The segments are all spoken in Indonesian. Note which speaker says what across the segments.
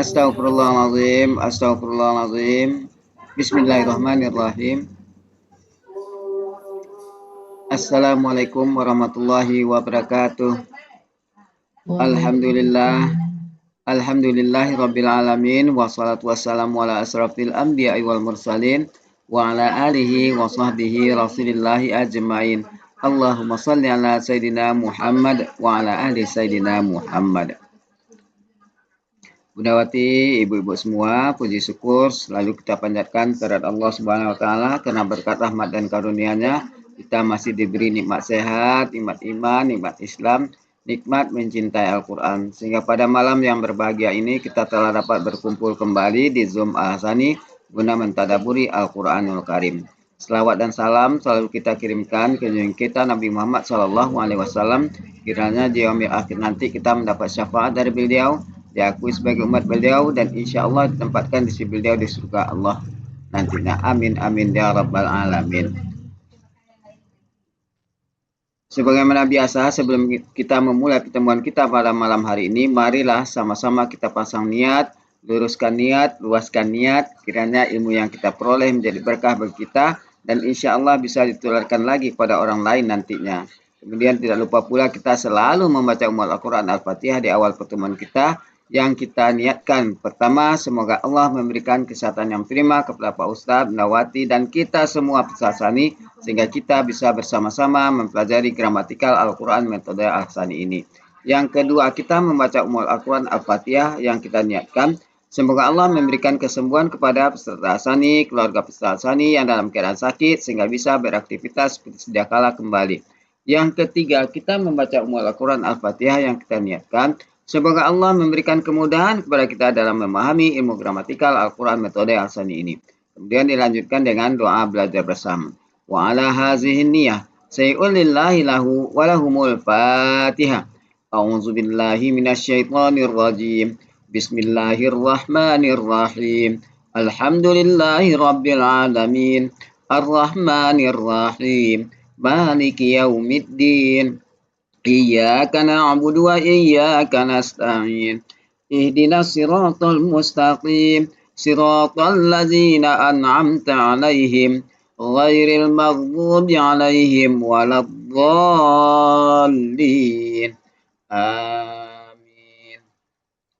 Speaker 1: Astagfirullahaladzim, astagfirullahaladzim. Bismillahirrahmanirrahim. Assalamualaikum warahmatullahi wabarakatuh. Alhamdulillah, alhamdulillahi rabbil alamin. Wassalatu wassalamu ala asrafil anbiya'i wal mursalin wa ala alihi wa sahbihi rasulillahi ajma'in. Allahumma salli ala sayyidina Muhammad wa ala ahli sayyidina Muhammad. Bundawati, ibu-ibu semua, puji syukur selalu kita panjatkan kepada Allah Subhanahu wa taala karena berkat rahmat dan karunia-Nya kita masih diberi nikmat sehat, nikmat iman, nikmat Islam, nikmat mencintai Al-Qur'an. Sehingga pada malam yang berbahagia ini kita telah dapat berkumpul kembali di Zoom Al-Hasani guna mentadaburi Al-Qur'anul Karim. Selawat dan salam selalu kita kirimkan ke junjungan kita Nabi Muhammad SAW. Kiranya di yaumil akhir nanti kita mendapat syafaat dari beliau, diakui sebagai umat beliau, dan insya Allah ditempatkan di sisi beliau di surga Allah nantinya. Amin amin ya rabbal alamin. Sebagaimana biasa, sebelum kita memulai pertemuan kita pada malam hari ini, marilah sama-sama kita pasang niat, luruskan niat, luaskan niat, kiranya ilmu yang kita peroleh menjadi berkah bagi kita dan insya Allah bisa ditularkan lagi kepada orang lain nantinya. Kemudian tidak lupa pula kita selalu membaca Al-Quran Al-Fatihah di awal pertemuan kita yang kita niatkan. Pertama, semoga Allah memberikan kesehatan yang prima kepada Pak Ustadz, Bundawati, dan kita semua pesasani, sehingga kita bisa bersama-sama mempelajari gramatikal Al-Quran metode Al-Hasani ini. Yang kedua, kita membaca Al-Quran Al-Fatihah yang kita niatkan. Semoga Allah memberikan kesembuhan kepada peserta Hasani, keluarga peserta Hasani yang dalam keadaan sakit, sehingga bisa beraktivitas seperti sedia kala kembali. Yang ketiga, kita membaca Al-Quran Al-Fatihah yang kita niatkan. Semoga Allah memberikan kemudahan kepada kita dalam memahami ilmu gramatikal Al-Quran metode Al-Hasani ini. Kemudian dilanjutkan dengan doa belajar bersama. Wa ala hazihin niyah say'ul lillahi lahu walahumul fatihah. A'udzu billahi minasyaitonir rajim. Bismillahirrahmanirrahim. Alhamdulillahi rabbil alamin. Ar-Rahmanir Rahim. Maliki yaumiddin. Iyyaka na'budu wa iyyaka nasta'in. Ihdinas siratal mustaqim. Siratal ladzina an'amta 'alaihim ghairil maghdubi 'alaihim waladdallin. Amin.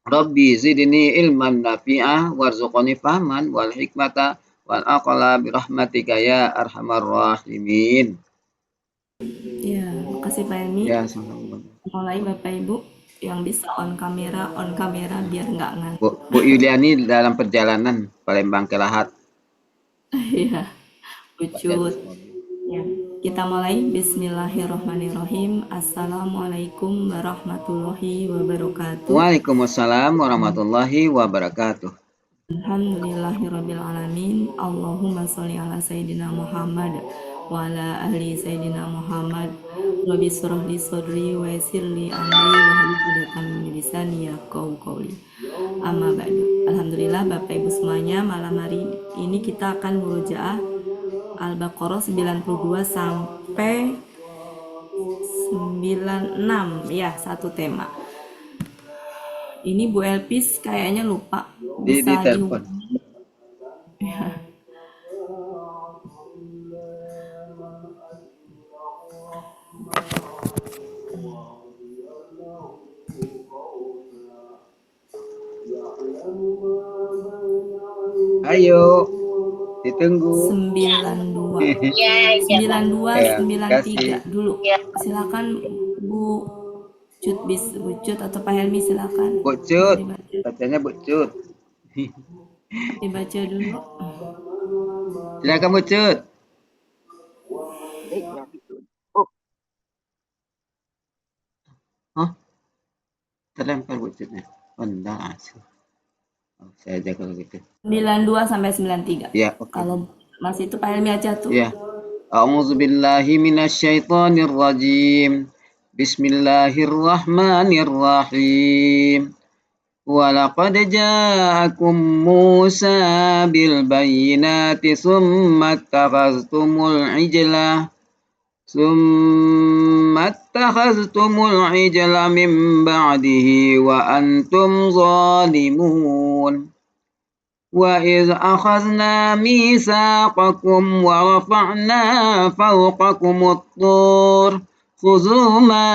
Speaker 1: Rabbi zidni ilman nafi'ah warzuqni fahman wal hikmata wal aqla birahmatika ya arhamar rahimin.
Speaker 2: Ya, makasih Pak Helmi.
Speaker 1: Ya, sama-sama.
Speaker 2: Mulai Bapak Ibu yang bisa on kamera biar nggak ngantuk.
Speaker 1: Bu Yuliani dalam perjalanan Palembang ke Lahat.
Speaker 2: Iya, Ucut. Ya, kita mulai. Bismillahirrahmanirrahim. Assalamualaikum warahmatullahi wabarakatuh.
Speaker 1: Waalaikumsalam warahmatullahi wabarakatuh.
Speaker 2: Alhamdulillahirrabbilalamin. Allahumma sholli ala Sayyidina Muhammad wa ala ahli Sayyidina Muhammad. Rabbi shrah li sadri wa yassir li amri wa hlul 'uqdatam min lisani yafqahu qawli. Amma ba'du. Alhamdulillah Bapak Ibu semuanya, malam hari ini kita akan murojaah Al-Baqarah 92 sampai 96 ya, satu tema. Ini Bu Elpis kayaknya lupa
Speaker 1: Di
Speaker 2: bisa
Speaker 1: telepon.
Speaker 2: dihubungi. Ya.
Speaker 1: Ayo, ditunggu.
Speaker 2: 92
Speaker 1: Ya,
Speaker 2: 93 dulu. Silakan Bu Cut atau Pak Helmi, silakan.
Speaker 1: Bucut, bacanya Bucut.
Speaker 2: Dibaca dulu.
Speaker 1: Silakan Bucut. Hah? Terlempar Bucutnya. Oh, enggak. Saya aja kalau gitu.
Speaker 2: 92 sampai 93.
Speaker 1: Ya, oke.
Speaker 2: Kalau masih itu Pak Helmi aja tuh.
Speaker 1: Ya. A'udzu billahi minasyaitonir rajim. Bismillahirrahmanirrahim. Walaqad ja'akum Musa bil bayyinati tsumma ittakhadhtumul ijla ثم اتخذتم العجل من بعده وأنتم ظالمون وإذ أخذنا ميثاقكم ورفعنا فوقكم الطور خذوا ما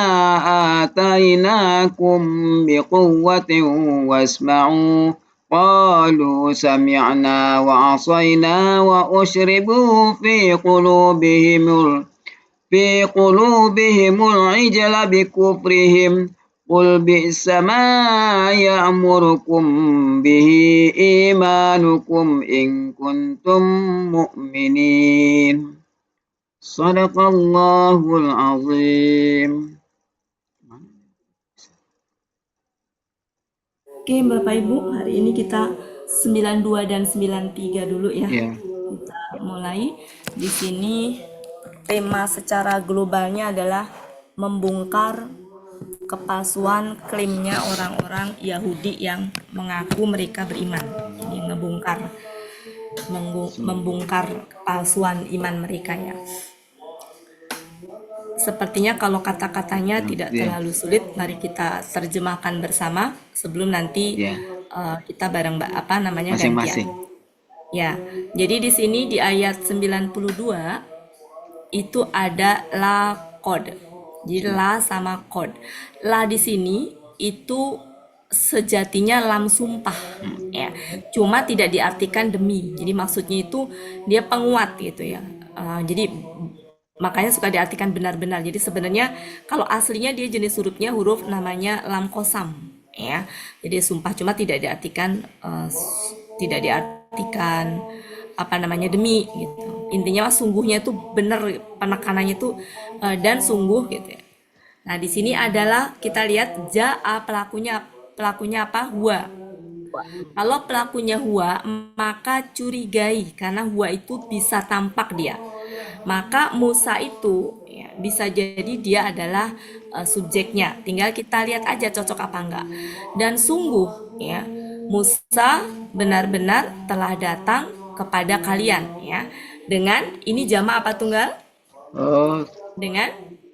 Speaker 1: آتيناكم بقوة واسمعوا قالوا سمعنا وعصينا وأشربوا في قلوبهم العجل بكفرهم قل بئس ما يأمركم به إيمانكم إن كنتم مؤمنين صدق الله العظيم.
Speaker 2: Oke, Bapak Ibu, hari ini kita 92 dan 93 dulu ya.
Speaker 1: Ya.
Speaker 2: Kita mulai. Di sini tema secara globalnya adalah membongkar kepalsuan klaimnya orang-orang Yahudi yang mengaku mereka beriman. Jadi membongkar kepalsuan iman mereka ya. Sepertinya kalau kata-katanya tidak terlalu sulit, mari kita terjemahkan bersama sebelum nanti kita bareng
Speaker 1: masing-masing.
Speaker 2: gantian. Ya. Jadi di sini di ayat 92 itu ada la kod. Jadi la sama kod. La di sini itu sejatinya lam sumpah ya. Cuma tidak diartikan demi. Jadi maksudnya itu dia penguat gitu ya. Jadi makanya suka diartikan benar-benar. Jadi sebenarnya kalau aslinya dia jenis hurufnya huruf namanya lam kosam ya. Jadi sumpah, cuma tidak diartikan demi gitu. Intinya sungguhnya itu benar, penekanannya itu dan sungguh gitu ya. Nah, di sini adalah kita lihat ja'a pelakunya apa? Huwa. Kalau pelakunya huwa, maka curigai karena huwa itu bisa tampak dia. Maka Musa itu ya, bisa jadi dia adalah subjeknya. Tinggal kita lihat aja cocok apa enggak. Dan sungguh ya, Musa benar-benar telah datang kepada kalian ya. Dengan ini jamak apa tunggal?
Speaker 1: Oh,
Speaker 2: Dengan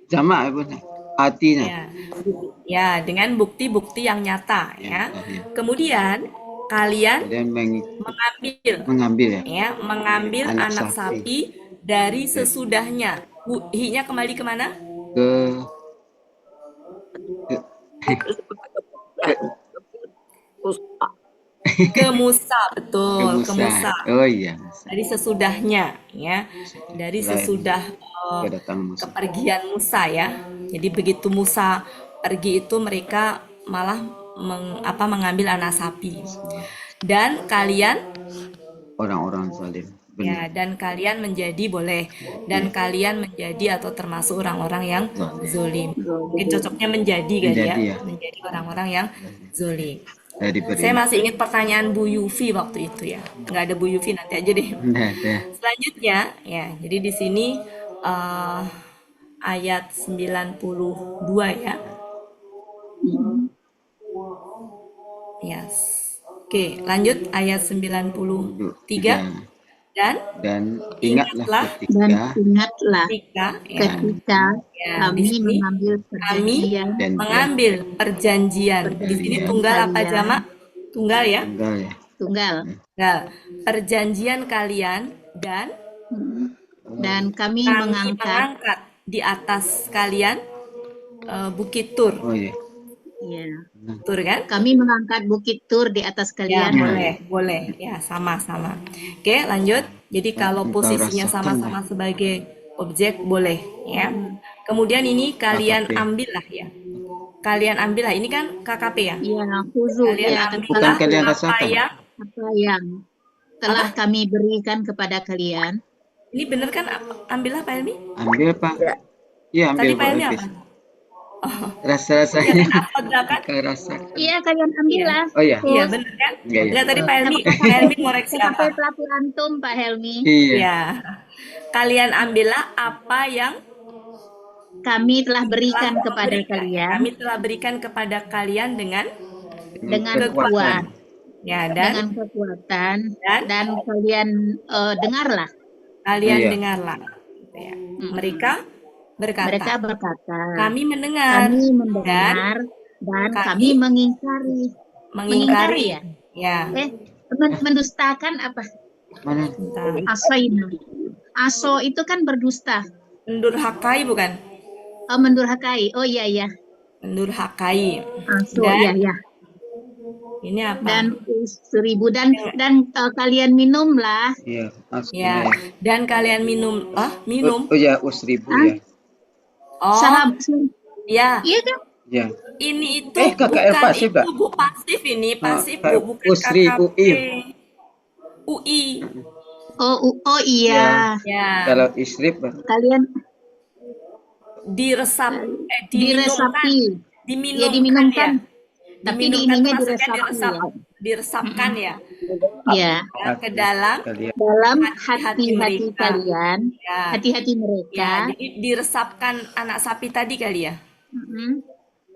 Speaker 1: jamak apa? Artinya.
Speaker 2: Ya, dengan bukti-bukti yang nyata ya. Kemudian kalian mengambil anak sapi dari sesudahnya. Hi-nya kembali kemana? Ke Musa, betul. Ke Musa.
Speaker 1: Oh iya.
Speaker 2: Dari sesudahnya, ya. Dari sesudah kepergian Musa ya. Jadi begitu Musa pergi itu mereka malah mengambil anak sapi. Dan kalian
Speaker 1: orang-orang zalim.
Speaker 2: Ya, dan kalian menjadi kalian menjadi atau termasuk orang-orang yang zolim. Mungkin cocoknya menjadi kan ya, menjadi orang-orang yang zolim. Saya masih ingat pertanyaan Bu Yufi waktu itu ya. Nggak ada Bu Yufi, nanti aja deh. Selanjutnya ya, jadi di sini ayat 92 ya. Yes. Oke, lanjut ayat 93. Dan ingatlah ketika mengambil perjanjian. Di sini tunggal apa jamak? Tunggal ya?
Speaker 3: Tunggal.
Speaker 2: Perjanjian kalian
Speaker 3: dan kami mengangkat
Speaker 2: di atas kalian Bukit Tur.
Speaker 1: Oh iya.
Speaker 3: Iya.
Speaker 2: Tur kan?
Speaker 3: Kami mengangkat Bukit Tur di atas kalian.
Speaker 2: Ya, boleh. Ya, sama-sama. Oke, lanjut. Jadi kalau posisinya sama-sama sebagai objek boleh, ya. Kemudian ini kalian ambillah ya. Kalian ambillah. Ini kan KKP ya?
Speaker 3: Iya, khusus.
Speaker 2: Kalian ambillah
Speaker 3: apa yang telah kami berikan kepada kalian.
Speaker 2: Ini benar kan? Ambillah Pak Helmi?
Speaker 1: Ambil Pak. Iya, ambil.
Speaker 2: Tadi Pak Helmi apa?
Speaker 1: Rasa-rasanya
Speaker 3: rasa. Iya, kalian ambillah.
Speaker 1: Oh iya.
Speaker 2: Iya, benar kan? Enggak, tadi Pak Helmi ngoreksi apa?
Speaker 3: Sampai pelaku antum Pak Helmi.
Speaker 2: Iya. Kalian ambillah apa yang
Speaker 3: kami telah berikan kepada kalian.
Speaker 2: Kami telah berikan kepada kalian dengan
Speaker 3: kekuatan.
Speaker 2: Ya,
Speaker 3: dengan kekuatan dan kalian dengarlah.
Speaker 2: Kalian dengarlah. Ya.
Speaker 3: Mereka
Speaker 2: berkata,
Speaker 3: berkata,
Speaker 2: kami mendengar
Speaker 3: kami
Speaker 2: dan
Speaker 3: mendengar dan kami
Speaker 2: kami
Speaker 3: mengingkari. Mengingkari ya?
Speaker 2: Ya,
Speaker 3: Mendustakan apa?
Speaker 1: Mana?
Speaker 2: bentar.
Speaker 3: Asoina. Aso itu kan berdusta.
Speaker 2: Mendurhakai bukan?
Speaker 3: Oh, mendurhakai. Oh iya ya.
Speaker 2: Mendurhakai.
Speaker 3: Aso
Speaker 2: Dan
Speaker 3: ya ya.
Speaker 2: ini apa?
Speaker 3: Dan 1000 dan kalian minumlah.
Speaker 1: Iya,
Speaker 2: Ya, dan kalian minum. Minum?
Speaker 1: Oh ya, usribu
Speaker 3: Ah,
Speaker 1: ya.
Speaker 2: Oh,
Speaker 3: Sarab.
Speaker 2: ya.
Speaker 3: Iya kan?
Speaker 1: Ya.
Speaker 2: Ini itu
Speaker 1: KKR
Speaker 2: bukan
Speaker 1: pasif,
Speaker 2: itu
Speaker 1: Kak?
Speaker 2: Bu, pasif ini, pasif Bu, bukan
Speaker 1: Usri
Speaker 2: KKP.
Speaker 1: UI.
Speaker 2: UI.
Speaker 3: Oh iya.
Speaker 1: Ya.
Speaker 2: Ya,
Speaker 1: Kalau isrib,
Speaker 3: Kalian
Speaker 2: diresap, diminumkan.
Speaker 3: diresapi. Ya diminumkan. Tapi di
Speaker 2: Diminumkan itu
Speaker 3: ininya
Speaker 2: maksudnya
Speaker 3: diresapi ya.
Speaker 2: diresapkan ya,
Speaker 3: Ya.
Speaker 2: ke dalam
Speaker 1: kalian.
Speaker 3: Dalam
Speaker 2: hati-hati
Speaker 3: hati-hati
Speaker 2: mereka.
Speaker 3: kalian,
Speaker 2: Ya,
Speaker 3: hati-hati
Speaker 2: ya,
Speaker 3: mereka.
Speaker 2: jadi diresapkan anak sapi tadi kali ya.
Speaker 3: Mm-mm.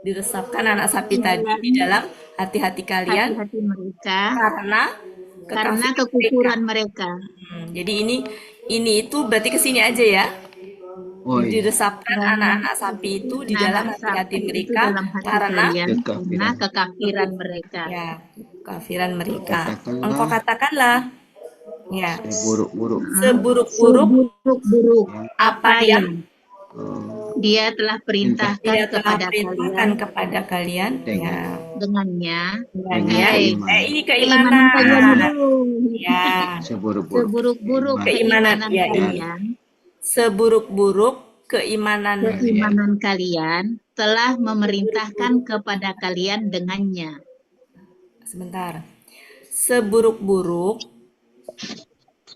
Speaker 2: Diresapkan anak sapi tadi
Speaker 3: Dalam
Speaker 2: di dalam hati-hati kalian
Speaker 3: hati-hati mereka
Speaker 2: karena
Speaker 3: karena
Speaker 2: kekafiran mereka.
Speaker 3: kekufuran mereka.
Speaker 2: Jadi ini itu berarti kesini aja ya.
Speaker 1: Oh iya.
Speaker 2: Diresapkan
Speaker 3: Dan
Speaker 2: anak-anak sapi itu di dalam
Speaker 3: anak
Speaker 2: hati-hati
Speaker 3: sapi itu
Speaker 2: mereka
Speaker 3: dalam hati
Speaker 2: karena
Speaker 3: kalian karena
Speaker 1: Kekafiran.
Speaker 3: kekafiran mereka.
Speaker 2: ya kekafiran mereka.
Speaker 1: Katakanlah.
Speaker 2: Engkau katakanlah ya
Speaker 1: Seburuk-buruk.
Speaker 2: seburuk-buruk
Speaker 3: Seburuk-buruk
Speaker 2: apa yang
Speaker 3: dia telah perintahkan
Speaker 2: dia telah
Speaker 3: kepada
Speaker 2: perintahkan
Speaker 3: kalian
Speaker 2: kepada kalian
Speaker 1: Dengan.
Speaker 2: ya
Speaker 3: dengannya.
Speaker 2: dengannya
Speaker 1: keimanan.
Speaker 2: ini
Speaker 3: Keimanan kalian
Speaker 2: keimanan
Speaker 3: dulu.
Speaker 2: ya
Speaker 1: Seburuk-buruk.
Speaker 3: Seburuk-buruk
Speaker 2: Keimanan,
Speaker 3: keimanan
Speaker 2: ya,
Speaker 3: kalian.
Speaker 2: seburuk-buruk keimanan
Speaker 3: Keimanan kalian telah memerintahkan kepada kalian dengannya.
Speaker 2: sebentar seburuk-buruk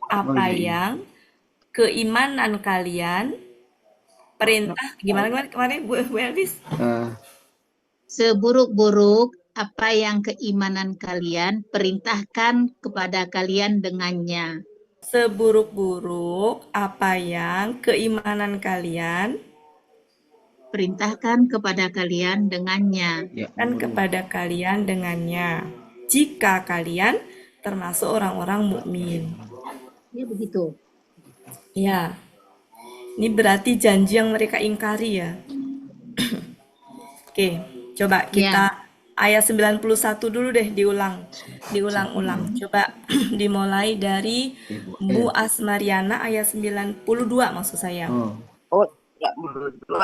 Speaker 2: apa yang keimanan kalian perintah gimana kemarin Bu Elvis
Speaker 3: Seburuk-buruk apa yang keimanan kalian perintahkan kepada kalian dengannya.
Speaker 2: seburuk-buruk apa yang keimanan kalian
Speaker 3: Perintahkan kepada kalian dengannya.
Speaker 2: dan kepada kalian dengannya jika kalian termasuk orang-orang mukmin.
Speaker 3: Ya begitu.
Speaker 2: Ya, ini berarti janji yang mereka ingkari ya. Oke, coba kita ayat 91 dulu deh diulang-ulang. Coba dimulai dari Bu Asmariana ayat 92 maksud saya.
Speaker 4: Oh, 92.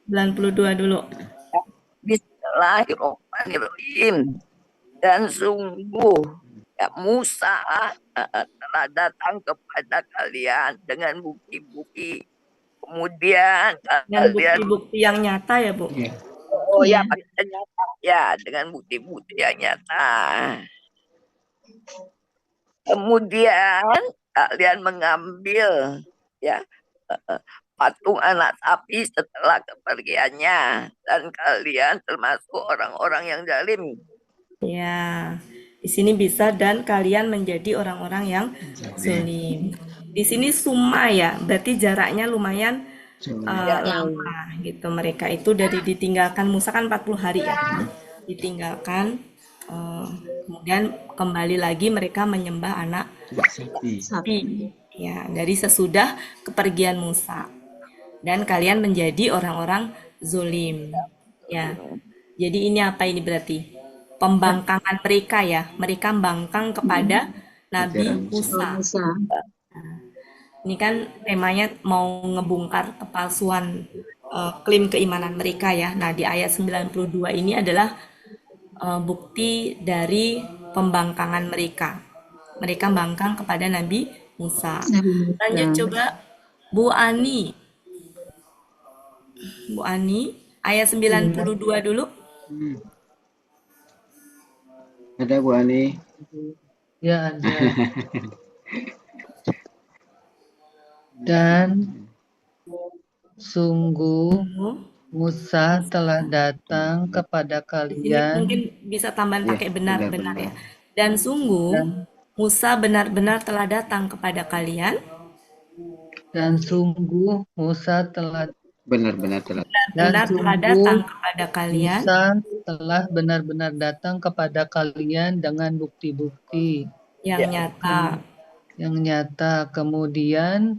Speaker 2: 92 dulu.
Speaker 4: Bismillahirrahmanirrahim. Dan sungguh ya Musa telah datang kepada kalian dengan bukti-bukti. Kemudian
Speaker 2: Dan
Speaker 4: kalian
Speaker 2: bukti-bukti yang nyata ya, Bu.
Speaker 4: oh ya pakai nyata ya dengan bukti-bukti yang nyata. Kemudian kalian mengambil ya patung anak sapi setelah kepergiannya dan kalian termasuk orang-orang yang zalim.
Speaker 2: Ya, di sini bisa dan kalian menjadi orang-orang yang zalim. Di sini summa ya, berarti jaraknya lumayan lama gitu. Mereka itu dari ditinggalkan Musa kan 40 hari ya. Ditinggalkan kemudian kembali lagi mereka menyembah anak sapi. Ya, dari sesudah kepergian Musa. Dan kalian menjadi orang-orang zalim. Ya. Jadi ini apa ini berarti? Pembangkangan mereka ya. Mereka membangkang kepada Nabi Musa. Ini kan temanya mau ngebongkar kepalsuan klaim keimanan mereka ya. Nah, di ayat 92 ini adalah bukti dari pembangkangan mereka. Mereka bangkang kepada Nabi Musa. Lanjut coba Bu Ani. Bu Ani, ayat 92 dulu.
Speaker 1: Ada Bu Ani?
Speaker 5: Ya ada. Dan sungguh Musa telah datang kepada kalian.
Speaker 2: Mungkin bisa tambahan pakai benar-benar ya. Dan sungguh Musa benar-benar telah datang kepada kalian.
Speaker 5: Dan sungguh Musa telah
Speaker 1: benar-benar telah
Speaker 2: datang kepada kalian.
Speaker 5: Musa telah benar-benar datang kepada kalian dengan bukti-bukti
Speaker 2: yang nyata.
Speaker 5: Kemudian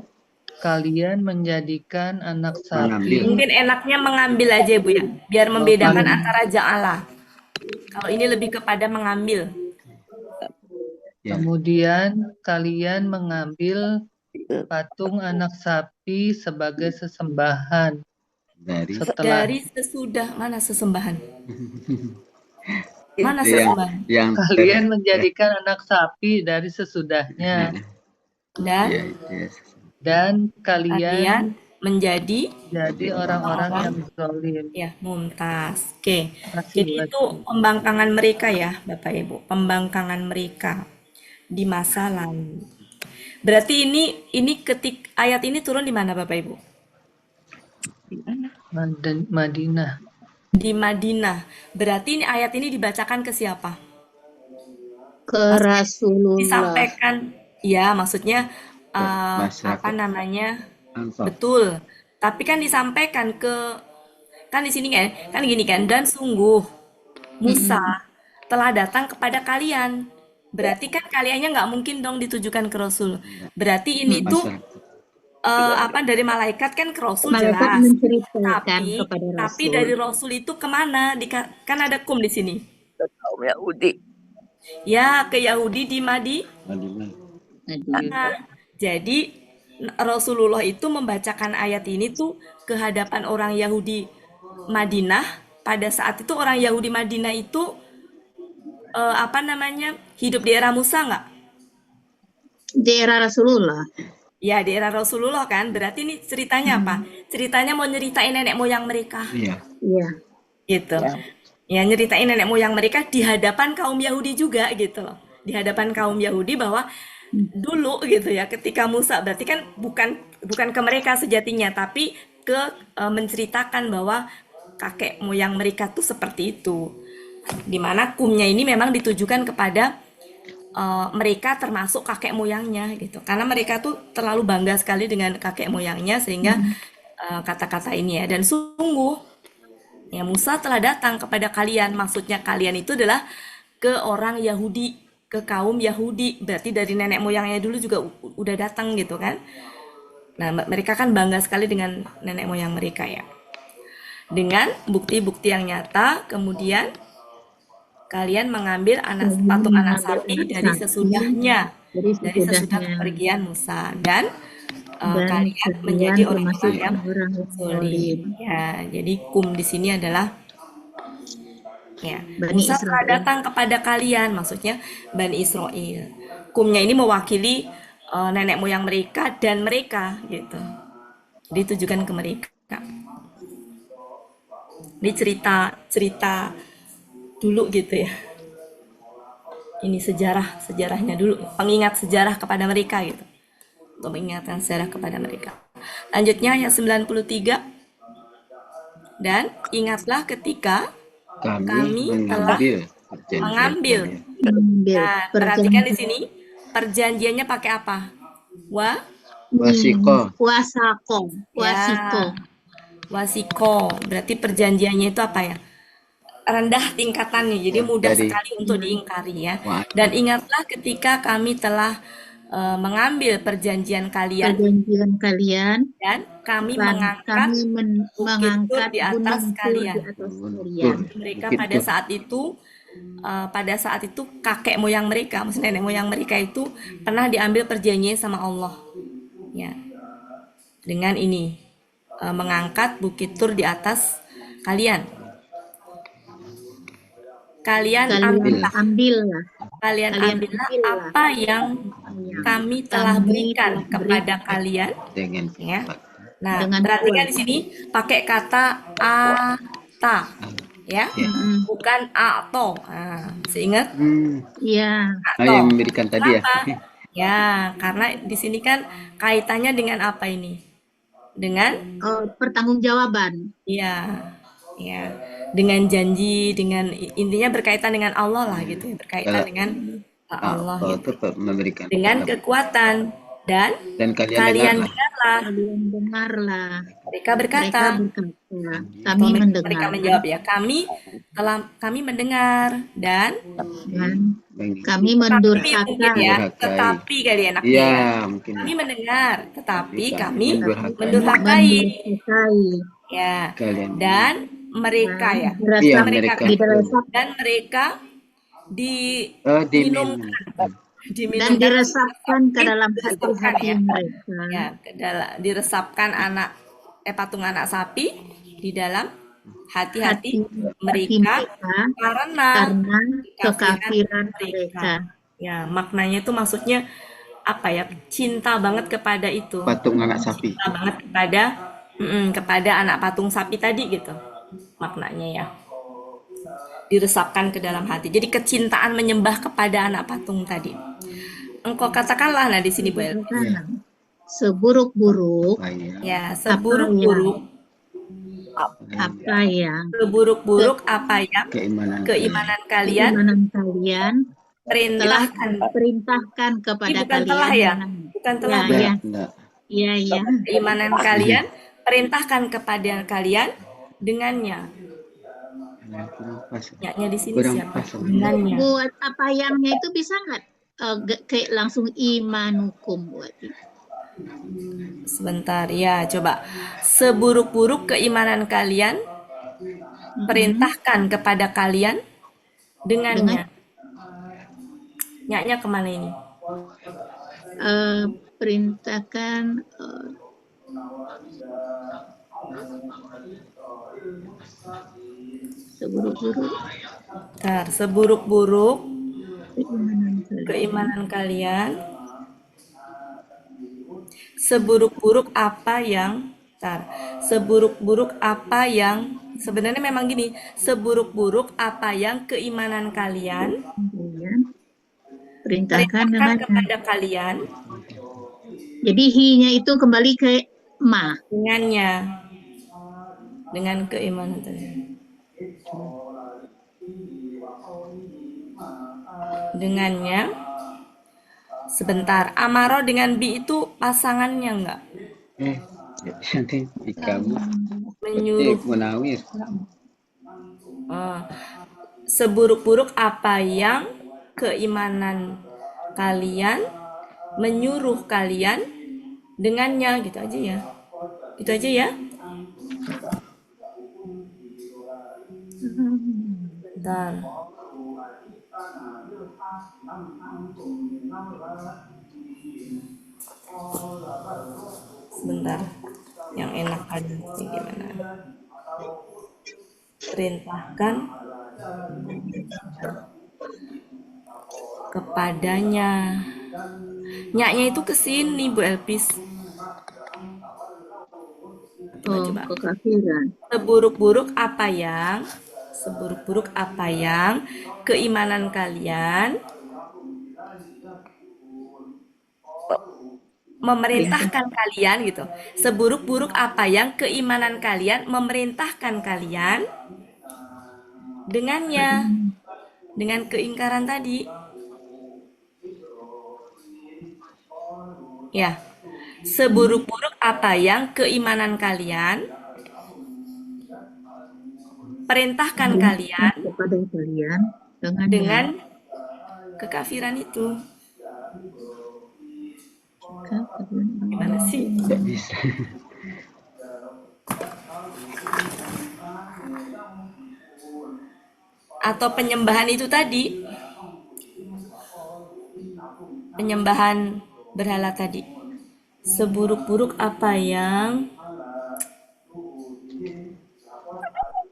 Speaker 5: kalian menjadikan anak
Speaker 1: Mengambil.
Speaker 5: sapi.
Speaker 2: Mungkin enaknya mengambil aja Bu ya, biar membedakan
Speaker 5: Mengambil.
Speaker 2: antara ja'ala. Kalau ini lebih kepada mengambil.
Speaker 1: Ya.
Speaker 5: Kemudian kalian mengambil patung anak sapi sebagai sesembahan.
Speaker 1: Dari
Speaker 5: Setelah
Speaker 2: Dari sesudah mana sesembahan? Mana
Speaker 1: yang
Speaker 2: sesembahan?
Speaker 5: kalian menjadikan anak sapi dari sesudahnya,
Speaker 2: Dan
Speaker 1: ya, ya.
Speaker 5: dan
Speaker 2: kalian
Speaker 5: kalian
Speaker 2: menjadi
Speaker 5: jadi orang-orang yang zalim.
Speaker 2: ya mumtaz. Oke.
Speaker 5: Makasih,
Speaker 2: Jadi
Speaker 5: Bu.
Speaker 2: itu pembangkangan mereka ya, Bapak Ibu. Pembangkangan mereka di masa lalu. Berarti ini ayat ini turun di mana Bapak Ibu?
Speaker 5: Madinah.
Speaker 2: Di Madinah. Berarti ini ayat ini dibacakan ke siapa?
Speaker 3: Ke Rasulullah.
Speaker 2: Disampaikan, ya maksudnya
Speaker 1: Masyarakat.
Speaker 2: apa namanya?
Speaker 1: Ansor.
Speaker 2: Betul. Tapi kan disampaikan kan di sini kan gini kan, dan sungguh Musa telah datang kepada kalian. Berarti kan kaliannya nggak mungkin dong ditujukan ke Rasul. Berarti ini tuh
Speaker 1: Masyarakat.
Speaker 2: dari malaikat kan ke Rasul
Speaker 3: Malaikat
Speaker 2: jelas.
Speaker 3: menceritakan kepada
Speaker 2: Tapi
Speaker 3: Rasul.
Speaker 2: dari Rasul itu kemana? Kan ada kum di sini.
Speaker 4: Ke kaum Yahudi.
Speaker 2: Ya, ke Yahudi di
Speaker 1: Madinah.
Speaker 2: Nah, jadi Rasulullah itu membacakan ayat ini tuh ke hadapan orang Yahudi Madinah. Pada saat itu orang Yahudi Madinah itu apa namanya, hidup di era Musa nggak?
Speaker 3: Di era Rasulullah.
Speaker 2: Ya, di era Rasulullah kan. Berarti ini ceritanya apa? Ceritanya mau nyeritain nenek moyang mereka.
Speaker 1: Iya.
Speaker 3: Iya.
Speaker 2: Gitu. Ya, nyeritain nenek moyang mereka di hadapan kaum Yahudi juga gitu loh. Di hadapan kaum Yahudi bahwa dulu gitu ya, ketika Musa, berarti kan bukan ke mereka sejatinya, tapi ke menceritakan bahwa kakek moyang mereka tuh seperti itu. Dimana kumnya ini memang ditujukan kepada mereka termasuk kakek moyangnya gitu, karena mereka tuh terlalu bangga sekali dengan kakek moyangnya sehingga kata-kata ini ya, dan sungguh ya Musa telah datang kepada kalian, maksudnya kalian itu adalah ke orang Yahudi, ke kaum Yahudi, berarti dari nenek moyangnya dulu juga udah datang gitu kan. Nah, mereka kan bangga sekali dengan nenek moyang mereka ya, dengan bukti-bukti yang nyata. Kemudian kalian mengambil patung anak sapi dari sesudahnya, dari sesudah kepergian Musa, dan kalian menjadi orang-orang yang zalim. Ya, jadi kum di sini adalah ya, Musa telah datang kepada kalian, maksudnya Bani Israel. Kumnya ini mewakili nenek moyang mereka dan mereka gitu. Ditujukan ke mereka. Ini cerita dulu gitu ya. Ini sejarahnya dulu, pengingat sejarah kepada mereka gitu. Untuk mengingatkan sejarah kepada mereka. Lanjutnya ayat 93. Dan ingatlah ketika kami telah mengambil. Nah, perhatikan di sini perjanjiannya pakai apa?
Speaker 1: Wasiko.
Speaker 2: Wasiko. Berarti perjanjiannya itu apa ya? Rendah tingkatannya, jadi mudah sekali untuk diingkari ya. Dan ingatlah ketika kami telah mengambil perjanjian kalian dan kami mengangkat bukit di atas kalian. Mereka pada saat itu kakek moyang mereka, maksudnya nenek moyang mereka itu pernah diambil perjanjian sama Allah ya, dengan ini mengangkat bukit Tur di atas kalian. Kalian ambillah apa yang kami telah berikan kepada kalian ya. Nah, perhatikan di sini pakai kata ata ya, bukan ato. Nah, seingat
Speaker 1: yang memberikan tadi ya.
Speaker 2: Ya, karena di sini kan kaitannya dengan apa ini? Dengan
Speaker 3: pertanggungjawaban.
Speaker 2: Iya. Ya, dengan janji, dengan intinya berkaitan dengan Allah lah gitu ya, berkaitan dengan Allah gitu. Dengan kekuatan Dan
Speaker 1: Dan kalian
Speaker 2: kalian
Speaker 1: dengarlah.
Speaker 2: dengarlah.
Speaker 3: Kalian dengarlah.
Speaker 2: Mereka
Speaker 3: Mereka
Speaker 2: berkata,
Speaker 3: berkata,
Speaker 2: atau
Speaker 3: kami
Speaker 2: mereka
Speaker 3: mendengar
Speaker 2: menjawab ya, kami mendengar dan
Speaker 3: dan
Speaker 1: Baik.
Speaker 3: kami
Speaker 2: tetapi mungkin
Speaker 3: mendurhakai.
Speaker 2: ya,
Speaker 1: Mendurhakai.
Speaker 2: tetapi kali enaknya
Speaker 1: Iya,
Speaker 2: ya.
Speaker 1: mungkin.
Speaker 2: Kami mendengar, tetapi kami
Speaker 1: mendurhakai.
Speaker 2: mendurhakai.
Speaker 3: Mendurhakai.
Speaker 2: Ya.
Speaker 1: Kalian.
Speaker 2: Dan mereka ya.
Speaker 1: Iya,
Speaker 3: Diresap,
Speaker 1: mereka.
Speaker 3: diresap
Speaker 2: Dan mereka
Speaker 1: Diminum.
Speaker 2: diminumkan,
Speaker 3: dan
Speaker 2: diminumkan
Speaker 3: diresapkan ke dalam
Speaker 2: diresapkan
Speaker 3: hati-hati
Speaker 2: ya.
Speaker 3: mereka.
Speaker 2: Ya, diresapkan patung anak sapi di dalam hati-hati
Speaker 3: Hati
Speaker 2: mereka
Speaker 3: mereka
Speaker 2: karena
Speaker 3: karena
Speaker 2: kekafiran
Speaker 3: kekafiran
Speaker 2: mereka.
Speaker 3: mereka.
Speaker 2: Ya, maknanya itu maksudnya apa ya? Cinta banget kepada itu.
Speaker 1: Patung anak sapi.
Speaker 2: Cinta banget kepada anak patung sapi tadi gitu. Maknanya ya. Diresapkan ke dalam hati. Jadi kecintaan menyembah kepada anak patung tadi. Engkau katakanlah, nah di sini Bu Elvi.
Speaker 1: Iya.
Speaker 3: Seburuk-buruk
Speaker 1: Baik.
Speaker 2: Ya, seburuk-buruk apa yang
Speaker 1: Keimanan.
Speaker 2: keimanan kalian
Speaker 3: keimanan kalian telah
Speaker 2: perintahkan.
Speaker 3: perintahkan
Speaker 2: Ini
Speaker 3: kepada
Speaker 2: bukan telah
Speaker 3: kalian
Speaker 2: ya,
Speaker 3: dengan
Speaker 2: bukan telah.
Speaker 3: ya,
Speaker 1: Enggak.
Speaker 3: ya, ya.
Speaker 2: Keimanan kalian perintahkan kepada kalian dengannya. Nyaknya di sini
Speaker 1: Kurang
Speaker 2: siapa?
Speaker 1: pas.
Speaker 2: Dengannya.
Speaker 3: Buat apa yangnya itu bisa nggak kayak langsung imanukum buat itu.
Speaker 2: Sebentar ya, coba. Seburuk-buruk keimanan kalian perintahkan kepada kalian dengannya. Nyaknya kemana ini?
Speaker 3: Perintahkan seburuk-buruk
Speaker 2: Bentar, seburuk-buruk
Speaker 3: keimanan kalian.
Speaker 2: Seburuk-buruk apa yang seburuk-buruk apa yang sebenarnya memang gini, seburuk-buruk apa yang keimanan kalian
Speaker 3: Perintahkan
Speaker 2: kepada kalian
Speaker 3: Jadi hi-nya itu kembali ke ma.
Speaker 2: dengannya, dengan keimanan tadi. Dengannya. Sebentar, amaro dengan bi itu pasangannya enggak?
Speaker 1: Nanti kamu
Speaker 2: Menyuruh.
Speaker 1: Munawir.
Speaker 2: Seburuk-buruk apa yang keimanan kalian menyuruh kalian dengannya, gitu aja ya. Gitu aja ya. Bentar. Sebentar. Yang enak aja sih gimana? Perintahkan kepadanya. Nyaknya itu ke sini Bu Elpis. Coba.
Speaker 3: Kekafiran.
Speaker 2: Seburuk-buruk apa yang keimanan kalian memerintahkan kalian gitu. Seburuk-buruk apa yang keimanan kalian memerintahkan kalian dengannya, dengan keingkaran tadi. Ya. Seburuk-buruk apa yang keimanan kalian perintahkan kalian
Speaker 3: kepada kalian
Speaker 2: dengan kekafiran itu. Gimana sih?
Speaker 1: Tidak bisa.
Speaker 2: Atau penyembahan itu tadi. Penyembahan berhala tadi. Seburuk-buruk apa yang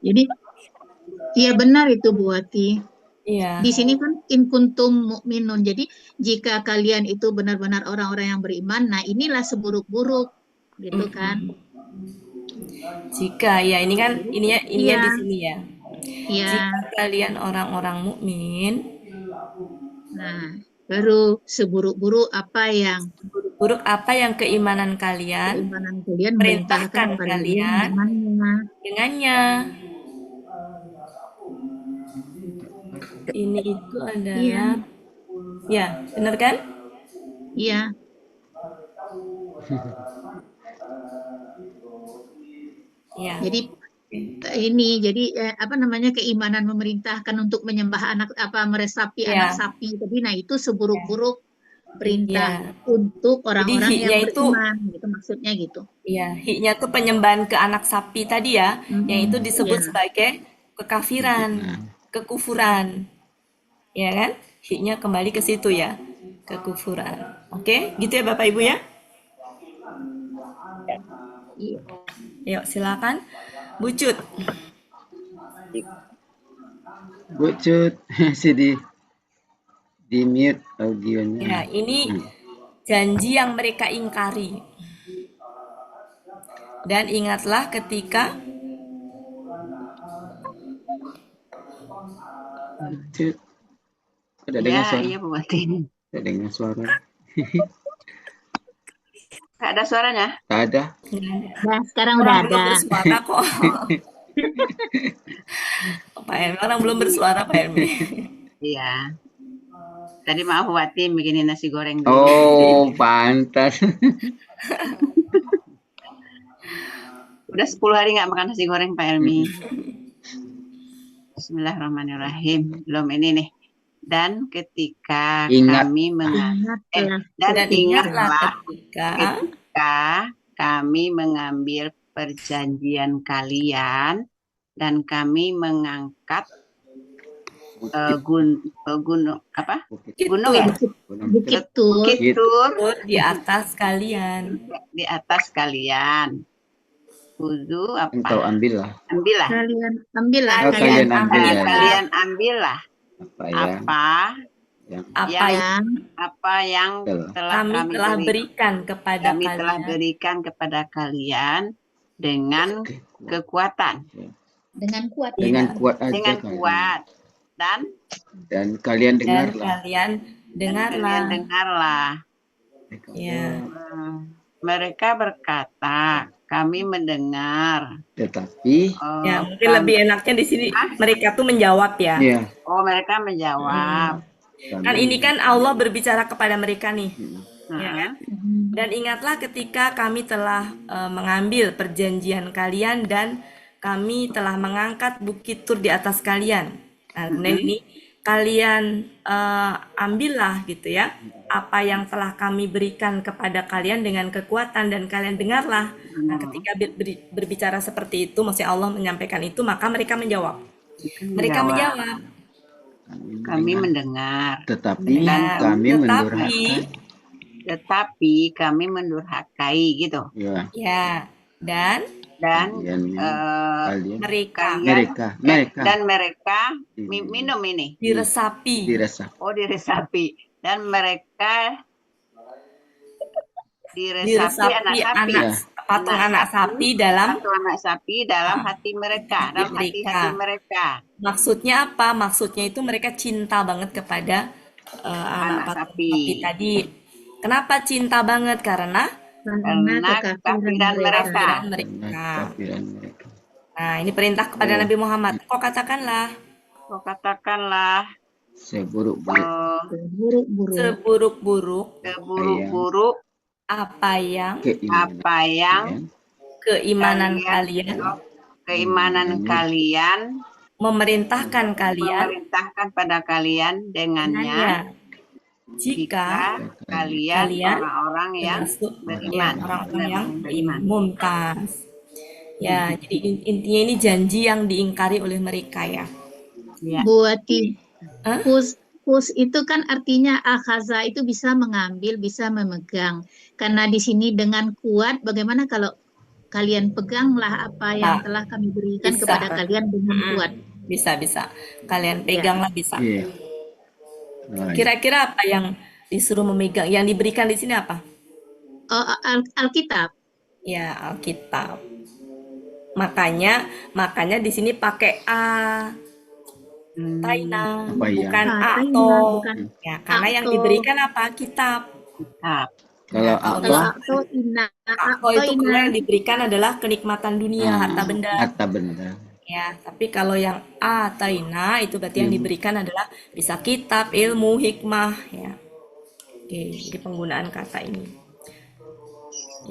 Speaker 3: Jadi iya benar itu Bu Wati.
Speaker 2: Iya.
Speaker 3: Di sini kan in kuntum mu'minun. Jadi jika kalian itu benar-benar orang-orang yang beriman, nah inilah seburuk-buruk gitu kan.
Speaker 2: Jika ya ini kan ininya di sini ya.
Speaker 3: Iya.
Speaker 2: Jika kalian orang-orang mukmin,
Speaker 3: nah baru seburuk-buruk apa yang
Speaker 2: keimanan kalian
Speaker 3: perintahkan kalian
Speaker 2: dengannya. Ini itu adalah ya, benar kan?
Speaker 3: Iya.
Speaker 2: Ya.
Speaker 3: Jadi ini apa namanya, keimanan memerintahkan untuk menyembah meresapi
Speaker 2: Ya.
Speaker 3: anak sapi tadi. Nah, itu seburuk-buruk perintah
Speaker 2: Ya.
Speaker 3: untuk orang-orang
Speaker 2: Jadi
Speaker 3: yang
Speaker 2: hiknya itu,
Speaker 3: beriman gitu, maksudnya gitu.
Speaker 2: ya, hiknya tuh penyembahan ke anak sapi tadi ya, yang itu disebut
Speaker 3: Ya.
Speaker 2: sebagai kekafiran, kekufuran, ya kan? Hiknya kembali ke situ ya, kekufuran. Oke, gitu ya Bapak Ibu ya.
Speaker 3: Iya.
Speaker 2: Yuk silakan, Bucut.
Speaker 1: Bucut masih di mute audionya.
Speaker 2: Ya, ini janji yang mereka ingkari. Dan ingatlah ketika
Speaker 1: Bucut. Ada dengar suara?
Speaker 6: Iya, Bu Wati.
Speaker 1: Ada dengar suara?
Speaker 6: Nggak ada suaranya?
Speaker 1: Tak ada.
Speaker 3: Nah, sekarang udah
Speaker 2: orang belum
Speaker 3: ada.
Speaker 2: bersuara kok. Pak Helmi, orang belum bersuara Pak Helmi.
Speaker 6: Iya. Tadi maaf Bu Wati bikinin nasi goreng dulu.
Speaker 1: Oh, pantas.
Speaker 6: Udah 10 hari nggak makan nasi goreng Pak Helmi. Bismillahirrahmanirrahim. Belum ini nih. Dan ketika
Speaker 1: Ingat.
Speaker 6: kami
Speaker 2: Dan ingatlah ketika
Speaker 6: kami mengambil perjanjian kalian dan kami mengangkat gunung apa? Gunung ya?
Speaker 3: Bukit Tur.
Speaker 6: Bukit Tur
Speaker 2: di atas kalian.
Speaker 6: di atas kalian. Kudu apa?
Speaker 1: Engkau ambillah.
Speaker 6: Ambillah.
Speaker 3: Kalian ambillah.
Speaker 1: Oh, kalian ambillah.
Speaker 6: Kalian ambillah
Speaker 1: Apa yang
Speaker 6: apa yang telah
Speaker 2: kami telah berikan kepada
Speaker 6: kami
Speaker 2: kalian.
Speaker 6: telah berikan kepada kalian dengan kekuatan.
Speaker 3: Dengan kuat.
Speaker 1: dengan
Speaker 2: Ya.
Speaker 1: kuat aja
Speaker 6: Dengan
Speaker 1: kalian.
Speaker 6: kuat
Speaker 1: Dan kalian
Speaker 2: Dan
Speaker 1: dengarlah.
Speaker 2: kalian dengarlah.
Speaker 6: dengarlah.
Speaker 2: Ya.
Speaker 6: Mereka berkata, kami mendengar.
Speaker 1: Tetapi
Speaker 2: Ya, mungkin lebih enaknya di sini mereka tuh menjawab ya.
Speaker 1: ya,
Speaker 6: Oh, mereka menjawab.
Speaker 2: Kan ini kan Allah berbicara kepada mereka nih. Ya kan?
Speaker 3: Hmm.
Speaker 2: Dan ingatlah ketika kami telah mengambil perjanjian kalian dan kami telah mengangkat bukit Tur di atas kalian. Nah, kemudian ini kalian ambillah gitu ya apa yang telah kami berikan kepada kalian dengan kekuatan dan kalian dengarlah. Nah, ketika berbicara seperti itu, maksudnya Allah menyampaikan itu, maka mereka menjawab. Mereka menjawab.
Speaker 6: Kami mendengar.
Speaker 1: tetapi
Speaker 2: Ya,
Speaker 1: kami
Speaker 6: Tetapi kami mendurhakai gitu.
Speaker 1: Ya,
Speaker 2: Ya, dan
Speaker 1: kalian
Speaker 2: mereka
Speaker 6: dan mereka minum ini.
Speaker 2: diresapi.
Speaker 6: Oh, diresapi. Dan mereka
Speaker 2: Diresapi patung anak sapi dalam
Speaker 6: hati mereka, dalam hati mereka.
Speaker 2: Maksudnya apa? Maksudnya itu mereka cinta banget kepada anak sapi tadi. Kenapa cinta banget? Karena
Speaker 6: kekafiran mereka.
Speaker 2: Nah, ini perintah kepada Nabi Muhammad. Kau katakanlah seburuk-buruk apa yang keimanan kalian memerintahkan
Speaker 6: pada kalian dengannya
Speaker 2: jika
Speaker 6: kalian orang-orang yang
Speaker 2: beriman. Mumtaz. Ya, jadi intinya ini janji yang diingkari oleh mereka ya.
Speaker 3: Buati. Pus itu kan artinya akhaza itu bisa mengambil, bisa memegang. Karena di sini dengan kuat, bagaimana kalau kalian peganglah apa yang telah kami berikan kepada kalian dengan kuat.
Speaker 2: Bisa. Kalian peganglah bisa.
Speaker 1: Iya.
Speaker 2: Kira-kira apa yang disuruh memegang? Yang diberikan di sini apa?
Speaker 3: Alkitab.
Speaker 2: Ya, Alkitab. Makanya di sini pakai a. Taina, bukan atau. Ya, karena yang diberikan apa? Kitab.
Speaker 1: Kalau
Speaker 2: atau itu kalau yang diberikan adalah kenikmatan dunia, harta benda. Ya, tapi kalau yang ataina itu berarti yang diberikan adalah bisa kitab, ilmu, hikmah ya. Oke, jadi penggunaan kata ini.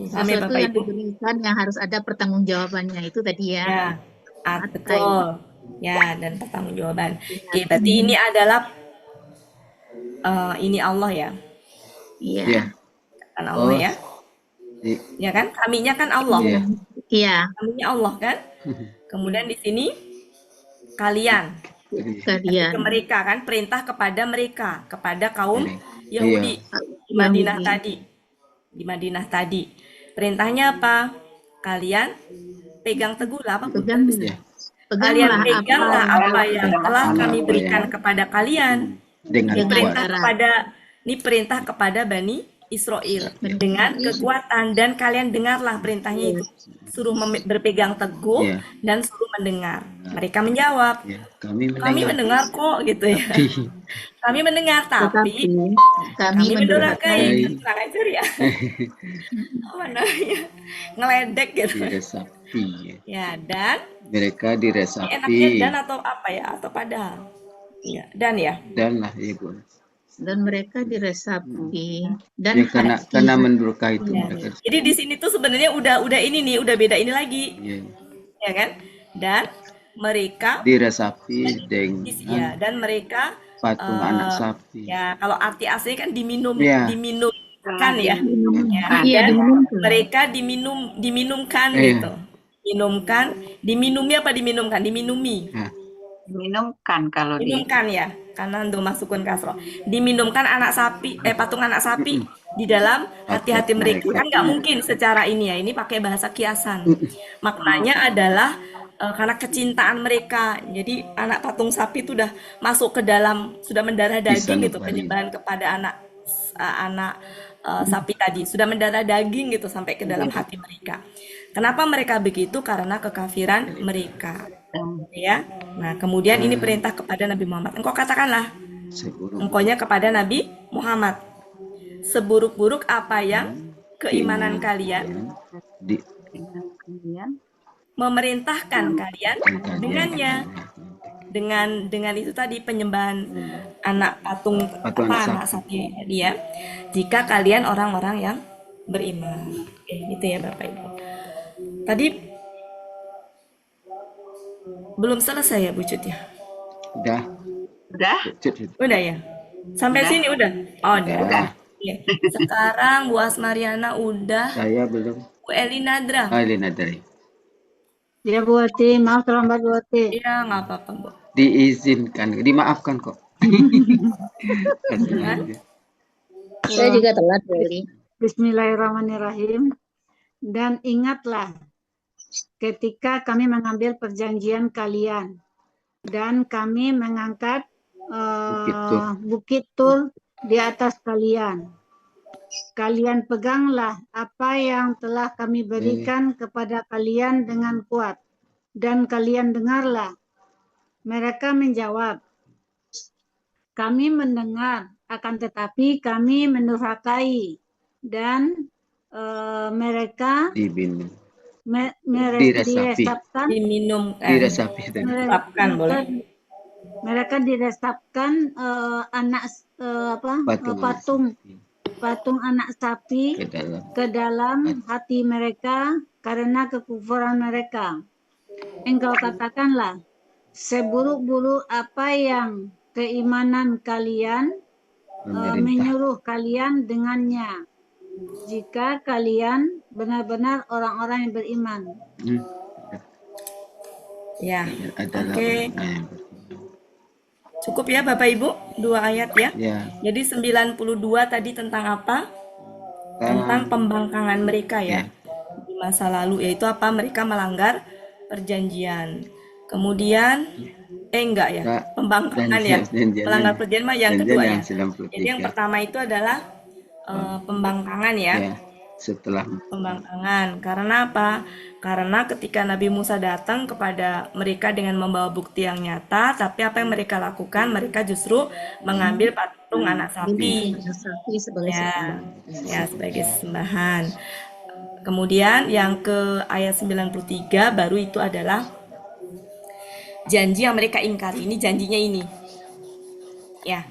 Speaker 2: Paham ya
Speaker 3: Sesuatu
Speaker 2: Bapak
Speaker 3: yang
Speaker 2: Ibu?
Speaker 3: diberikan yang harus ada pertanggungjawabannya itu tadi ya.
Speaker 2: Ya,
Speaker 3: Atai.
Speaker 2: betul. Ya, dan pertanggungjawaban. Oke,
Speaker 3: Ingat.
Speaker 2: berarti ini adalah ini Allah ya.
Speaker 3: Iya.
Speaker 1: Ya.
Speaker 2: Kan Allah
Speaker 1: Oh,
Speaker 2: ya.
Speaker 1: i-
Speaker 2: Ya kan? Kaminya kan Allah.
Speaker 1: iya.
Speaker 3: Iya.
Speaker 2: Kaminya Allah kan? Kemudian di sini kalian. Berarti
Speaker 3: Kalian.
Speaker 2: ke mereka kan, perintah kepada mereka, kepada kaum
Speaker 1: Iya.
Speaker 2: Yahudi di Madinah
Speaker 3: Yahudi.
Speaker 2: tadi. Di Madinah tadi. Perintahnya apa? Kalian pegang teguhlah apa Bu?
Speaker 3: Pegang.
Speaker 1: Iya.
Speaker 2: Kalian
Speaker 3: Peganglah
Speaker 2: peganglah apa yang telah
Speaker 1: Apa
Speaker 2: kami
Speaker 1: yang-
Speaker 2: berikan kepada kalian.
Speaker 1: Dengan
Speaker 2: Ini
Speaker 3: Dengan
Speaker 1: kuat.
Speaker 2: perintah
Speaker 3: cara.
Speaker 2: kepada perintah kepada Bani Israel
Speaker 1: Iya.
Speaker 2: dengan kekuatan, dan kalian dengarlah perintahnya itu. Suruh berpegang teguh
Speaker 1: Iya.
Speaker 2: dan suruh mendengar. Mereka menjawab,
Speaker 1: Ya, kami
Speaker 2: kami mendengar kok gitu ya. Kami mendengar
Speaker 3: Tetapi
Speaker 2: tapi
Speaker 3: kami
Speaker 2: kami mendurhakai.
Speaker 3: mendurhakai.
Speaker 2: Kurang ajar ya. Apa namanya? Ngeledek gitu.
Speaker 1: Diresapi. Ya.
Speaker 2: Ya, dan
Speaker 1: Mereka
Speaker 2: ini
Speaker 1: diresapi.
Speaker 2: enaknya dan atau apa ya? Atau padahal. Ya, dan ya.
Speaker 1: Dan lah Ibu.
Speaker 3: Dan mereka diresapi dan
Speaker 1: Ya, karena
Speaker 3: hati.
Speaker 1: mendurka itu
Speaker 2: Ya.
Speaker 1: mereka.
Speaker 2: Jadi di sini tuh sebenarnya udah ini nih, udah beda ini lagi,
Speaker 1: Ya.
Speaker 2: ya kan? Dan mereka
Speaker 1: Diresapi
Speaker 2: ya,
Speaker 1: dengan
Speaker 2: dan mereka
Speaker 1: patung anak sapi.
Speaker 2: ya kalau arti aslinya kan
Speaker 1: Ya.
Speaker 2: diminumkan ya. Ya,
Speaker 3: Iya,
Speaker 2: dan
Speaker 3: diminumkan.
Speaker 2: mereka diminumkan gitu. Diminumi apa diminumkan? Diminumi.
Speaker 1: Nah,
Speaker 6: Minumkan kalau di
Speaker 2: Minumkan ya, karena untuk masukkan kasroh. Diminumkan anak sapi, patung anak sapi di dalam hati-hati mereka. Kan nggak mungkin secara ini ya, ini pakai bahasa kiasan. Maknanya adalah karena kecintaan mereka. Jadi anak patung sapi itu udah masuk ke dalam, sudah mendarah daging gitu, penyembahan kepada anak sapi tadi. Sudah mendarah daging gitu sampai ke dalam hati mereka. Kenapa mereka begitu? Karena kekafiran mereka. Ya. Nah, kemudian ini perintah kepada Nabi Muhammad. Engkau katakanlah, engkaunya kepada Nabi Muhammad, seburuk-buruk apa yang keimanan kalian
Speaker 1: di
Speaker 2: memerintahkan kalian dengannya, dengan itu tadi penyembahan anak patung anak sapi dia. Jika kalian orang-orang yang beriman. Oke, itu ya Bapak Ibu. Tadi belum selesai ya Bu Cut ya?
Speaker 1: Udah.
Speaker 2: Udah ya? Sampai
Speaker 6: Udah.
Speaker 2: sini udah? Oh, udah.
Speaker 1: Udah.
Speaker 2: Oke. Sekarang Bu Asmariana udah,
Speaker 1: Saya belum.
Speaker 2: Bu Elinadra.
Speaker 1: Elina dari.
Speaker 3: Ya Bu Ati, maaf terlambat Bu Ati.
Speaker 2: Iya, nggak apa-apa Bu.
Speaker 1: Diizinkan, dimaafkan kok.
Speaker 3: Saya juga telat Bu Eli.
Speaker 7: Bismillahirrahmanirrahim. Dan ingatlah ketika kami mengambil perjanjian kalian dan kami mengangkat Bukit Tur di atas kalian. Kalian peganglah apa yang telah kami berikan kepada kalian dengan kuat dan kalian dengarlah. Mereka menjawab, kami mendengar, akan tetapi kami mendurhakai. Dan mereka diresapkan,
Speaker 2: diresapkan boleh.
Speaker 7: Mereka diresapkan patung anak sapi ke dalam hati mereka karena kekufuran mereka. Engkau katakanlah, seburuk-buruk apa yang keimanan kalian menyuruh kalian dengannya, jika kalian benar-benar orang-orang yang beriman.
Speaker 2: Ya, oke. Cukup ya Bapak Ibu, 2 ayat ya. Jadi 92 tadi tentang apa? Tentang pembangkangan mereka ya. Di masa lalu, yaitu apa? Mereka melanggar perjanjian. Kemudian enggak ya, pembangkangan ya. Melanggar perjanjian mah yang kedua ya. Jadi yang pertama itu adalah pembangkangan ya.
Speaker 1: Setelah
Speaker 2: pembangkangan. Karena apa? Karena ketika Nabi Musa datang kepada mereka dengan membawa bukti yang nyata, tapi apa yang mereka lakukan? Mereka justru mengambil patung anak sapi. Ya, sebagai sesembahan. Kemudian yang ke ayat 93 baru itu adalah janji yang mereka ingkari. Ini janjinya ini. Ya.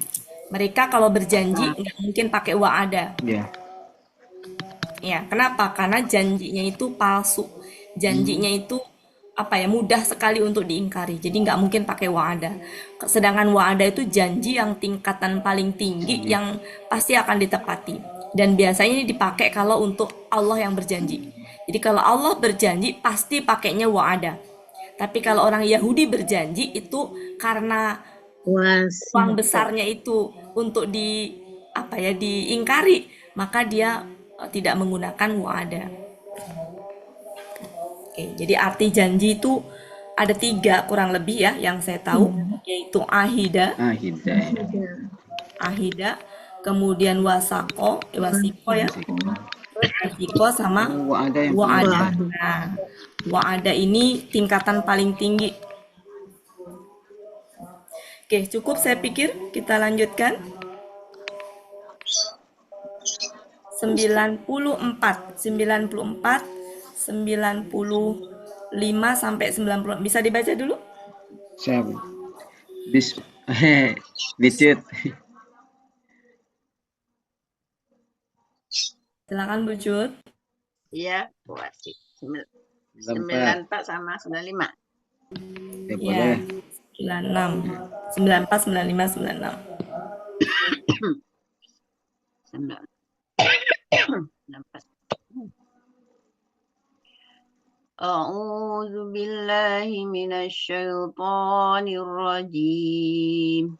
Speaker 2: Mereka kalau berjanji nggak mungkin pakai wa'ada. Ya, kenapa? Karena janjinya itu palsu. Janjinya itu mudah sekali untuk diingkari. Jadi nggak mungkin pakai wa'ada. Sedangkan wa'ada itu janji yang tingkatan paling tinggi yang pasti akan ditepati. Dan biasanya ini dipakai kalau untuk Allah yang berjanji. Jadi kalau Allah berjanji pasti pakainya wa'ada. Tapi kalau orang Yahudi berjanji itu karena uang besarnya itu untuk diingkari, maka dia tidak menggunakan wa'ada. Oke, jadi arti janji itu ada 3 kurang lebih ya yang saya tahu, yaitu ahida, kemudian wasiko ya, wasiko sama wa'ada. Nah, wa'ada ini tingkatan paling tinggi. Oke, cukup saya pikir kita lanjutkan. 94, 95 sampai 90. Bisa dibaca dulu?
Speaker 1: Siap. Dicit.
Speaker 2: Silakan Bu Cut.
Speaker 6: Iya, buat 94 sama 95.
Speaker 1: Ya, boleh.
Speaker 2: 96, 94, 95, 96.
Speaker 6: 94. A'udzu billahi minasyaitonir rajim.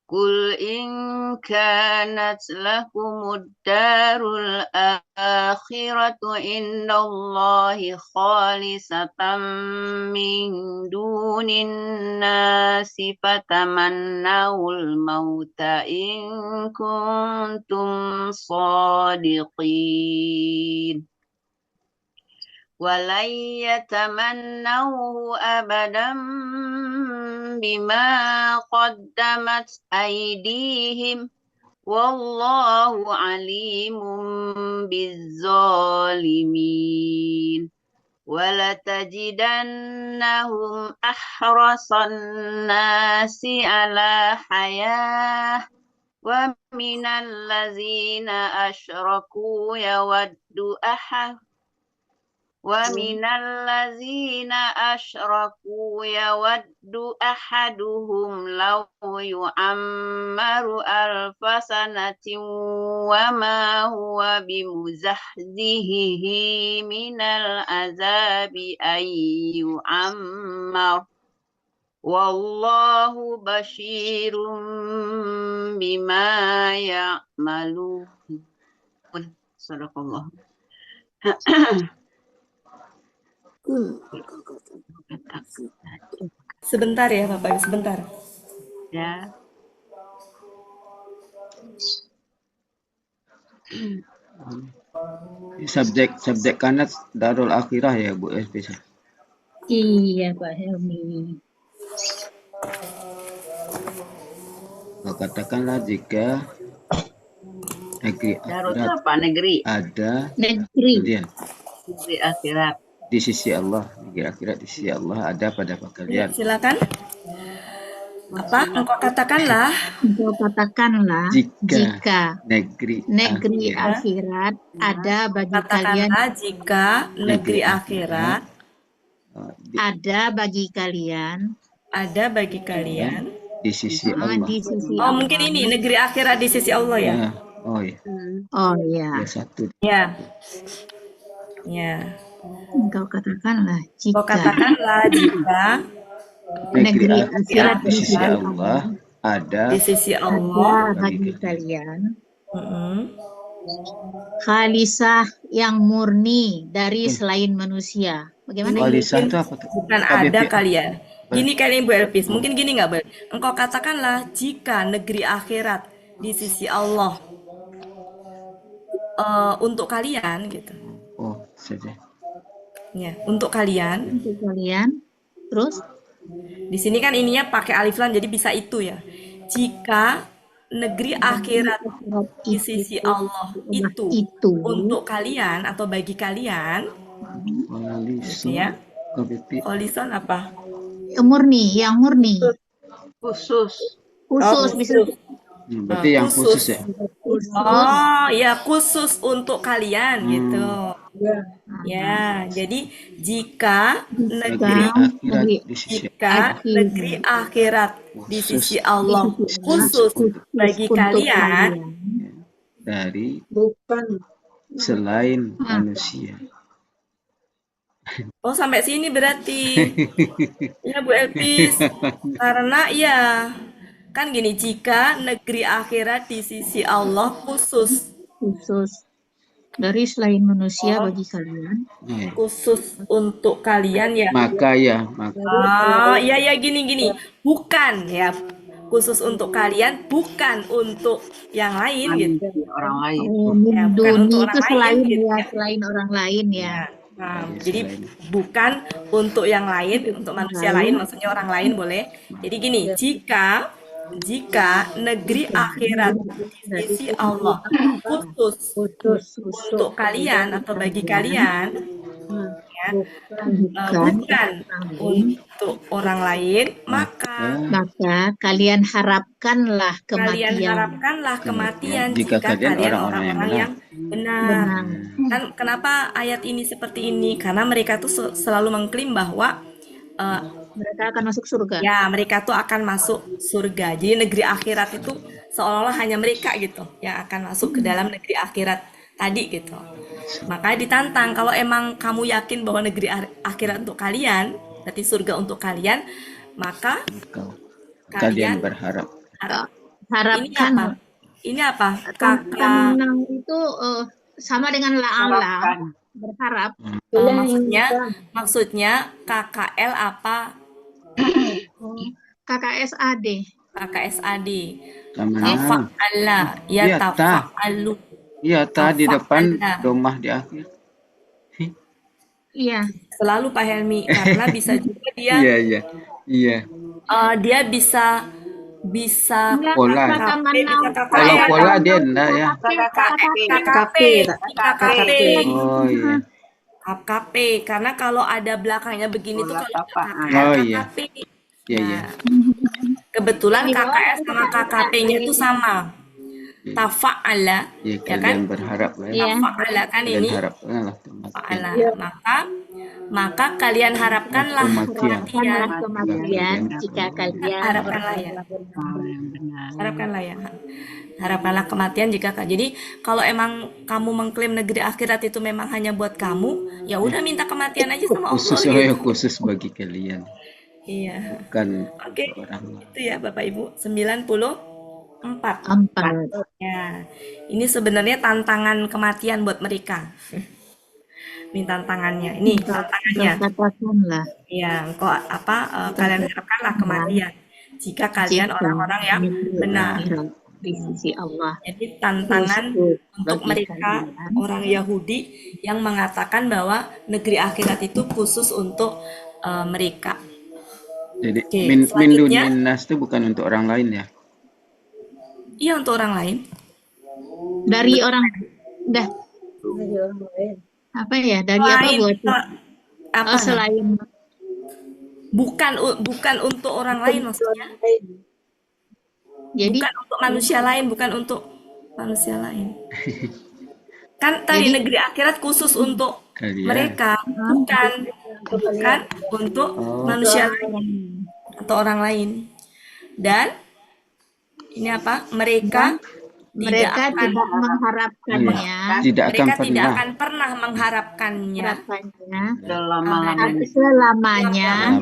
Speaker 6: Qul in kanat lakumud darul akhiratu indallahi khalisatan min dunin nasi fatamannawul mauta in kuntum shadiqin. Walan yatamannahu abadan bima qaddamat aydihim wallahu alimun bizzalimin. Walatajidannahum ahrasan nasi ala hayah wa minal ladzina asyraku yawaddu ahaduhum law yu'ammaru alfasanatin wa ma huwa bimuzahzihihi minal azabi ay yu'ammar. Wallahu basyirum bima ya'malun. Sadaqallah.
Speaker 2: Sebentar ya Bapak, sebentar.
Speaker 6: Ya.
Speaker 1: Subjek kanat darul akhirah ya Bu Elvisa.
Speaker 3: Iya Pak Helmi.
Speaker 1: Katakanlah jika negeri
Speaker 6: Darul
Speaker 1: akhirat
Speaker 6: apa? Negeri.
Speaker 1: ada
Speaker 3: Negeri
Speaker 6: Akhirat.
Speaker 1: di sisi Allah, negeri akhirat di sisi Allah ada pada kalian.
Speaker 2: Silakan. Engkau katakanlah
Speaker 1: jika negeri
Speaker 3: akhirat ada bagi kalian.
Speaker 2: Jika negeri akhirat
Speaker 3: ada bagi kalian
Speaker 1: di sisi Allah.
Speaker 2: Mungkin ini negeri akhirat di sisi Allah ya.
Speaker 3: Oh iya.
Speaker 1: Ya, satu.
Speaker 2: Ya.
Speaker 3: Engkau katakanlah jika
Speaker 1: negeri akhirat di sisi Allah ada
Speaker 3: bagi kalian khalisah yang murni dari selain manusia. Bagaimana?
Speaker 1: Khalisah itu apa tuh?
Speaker 2: Bukan ada kalian. Gini kalian Bu Elvis, mungkin gini nggak Bu? Engkau katakanlah jika negeri akhirat di sisi Allah untuk kalian gitu.
Speaker 1: Oh, saja.
Speaker 2: Ya, untuk kalian.
Speaker 3: Terus
Speaker 2: di sini kan ininya pakai alif lam jadi bisa itu ya. Jika negeri akhirat di sisi Allah itu untuk kalian atau bagi kalian, ya. Khalisan apa?
Speaker 3: Yang murni.
Speaker 6: Khusus.
Speaker 3: Bisa
Speaker 1: Berarti yang khusus ya.
Speaker 3: Khusus.
Speaker 2: Oh, ya khusus untuk kalian gitu. Ya, jadi jika
Speaker 1: Negeri akhirat di sisi
Speaker 2: negeri akhirat di sisi Allah
Speaker 1: khusus
Speaker 2: khusus bagi kalian,
Speaker 1: dari
Speaker 7: Bukan.
Speaker 1: selain manusia.
Speaker 2: oh sampai sini berarti. Ya Bu Elpis, karena ya kan gini, jika negeri akhirat di sisi Allah khusus
Speaker 3: Dari selain manusia bagi kalian.
Speaker 2: khusus untuk kalian ya.
Speaker 1: Maka
Speaker 2: Ya ya gini, bukan ya, khusus untuk kalian, bukan untuk yang lain gitu.
Speaker 6: Orang lain.
Speaker 2: Ya, bukan
Speaker 3: Duni
Speaker 2: untuk
Speaker 3: itu
Speaker 2: orang lain
Speaker 3: selain
Speaker 2: gitu
Speaker 3: ya,
Speaker 2: ya.
Speaker 3: selain orang lain ya.
Speaker 2: Nah, jadi bukan untuk yang lain, untuk manusia lain, maksudnya orang lain boleh. Jadi gini, jika negeri akhirat di sisi Allah khusus untuk kalian atau bagi kalian, ya, bukan untuk orang lain, maka
Speaker 3: kalian harapkanlah
Speaker 2: kematian jika kalian orang-orang yang benar. Kan kenapa ayat ini seperti ini? Karena mereka tuh selalu mengklaim bahwa
Speaker 3: mereka akan masuk surga.
Speaker 2: ya mereka tuh akan masuk surga. Jadi negeri akhirat itu seolah-olah hanya mereka gitu yang akan masuk ke dalam negeri akhirat tadi gitu. Makanya ditantang, kalau emang kamu yakin bahwa negeri akhirat untuk kalian, berarti surga untuk kalian, maka
Speaker 1: kalian berharap.
Speaker 3: Harapkan.
Speaker 2: Ini apa?
Speaker 3: Menang itu sama dengan la'ala, berharap.
Speaker 2: Maksudnya KKL apa?
Speaker 3: KKSAD.
Speaker 2: Tafa'ala, ya tafa'alu.
Speaker 1: Iya, di depan, domah di akhir.
Speaker 3: Iya.
Speaker 2: Selalu Pak Helmi, karena bisa juga dia.
Speaker 1: Iya.
Speaker 2: Dia bisa
Speaker 1: pola. Kalau pola dia enggak ya.
Speaker 2: KKP.
Speaker 1: Oh iya.
Speaker 2: KKP, karena kalau ada belakangnya begini tuh kalau KKP.
Speaker 1: Iya.
Speaker 2: Kebetulan KKS sama KKP-nya itu sama. Tafa'ala, ya kan?
Speaker 1: Berharap ya.
Speaker 2: Tafa'ala kan ini. Tafa'ala. Maka kalian harapkanlah kematian
Speaker 3: jika kalian
Speaker 2: harapkanlah kematian jika jadi kalau emang kamu mengklaim negeri akhirat itu memang hanya buat kamu, ya udah minta kematian aja sama Allah.
Speaker 1: Khusus bagi kalian.
Speaker 2: Iya.
Speaker 1: Bukan
Speaker 2: orang. Itu ya Bapak Ibu, 94. Ya. Ini sebenarnya tantangan kematian buat mereka. Ini tantangannya. Ini tantangannya.
Speaker 3: Katakanlah.
Speaker 2: Ya, kalian harapkanlah kematian jika kalian orang-orang yang benar
Speaker 3: di sisi Allah.
Speaker 2: Jadi tantangan untuk mereka orang Yahudi yang mengatakan bahwa negeri akhirat itu khusus untuk mereka.
Speaker 1: Jadi min duninnas itu bukan untuk orang lain ya?
Speaker 2: Iya, untuk orang lain.
Speaker 3: Dari orang apa ya? Dari apa buat? Selain
Speaker 2: bukan untuk orang lain maksudnya.
Speaker 3: Jadi
Speaker 2: bukan untuk manusia lain, bukan untuk manusia lain. Kan tadi negeri akhirat khusus untuk mereka, bukan untuk manusia lain atau orang lain. Dan ini apa? Mereka tidak mengharapkannya.
Speaker 1: Mereka
Speaker 2: tidak akan pernah mengharapkannya
Speaker 3: selamanya.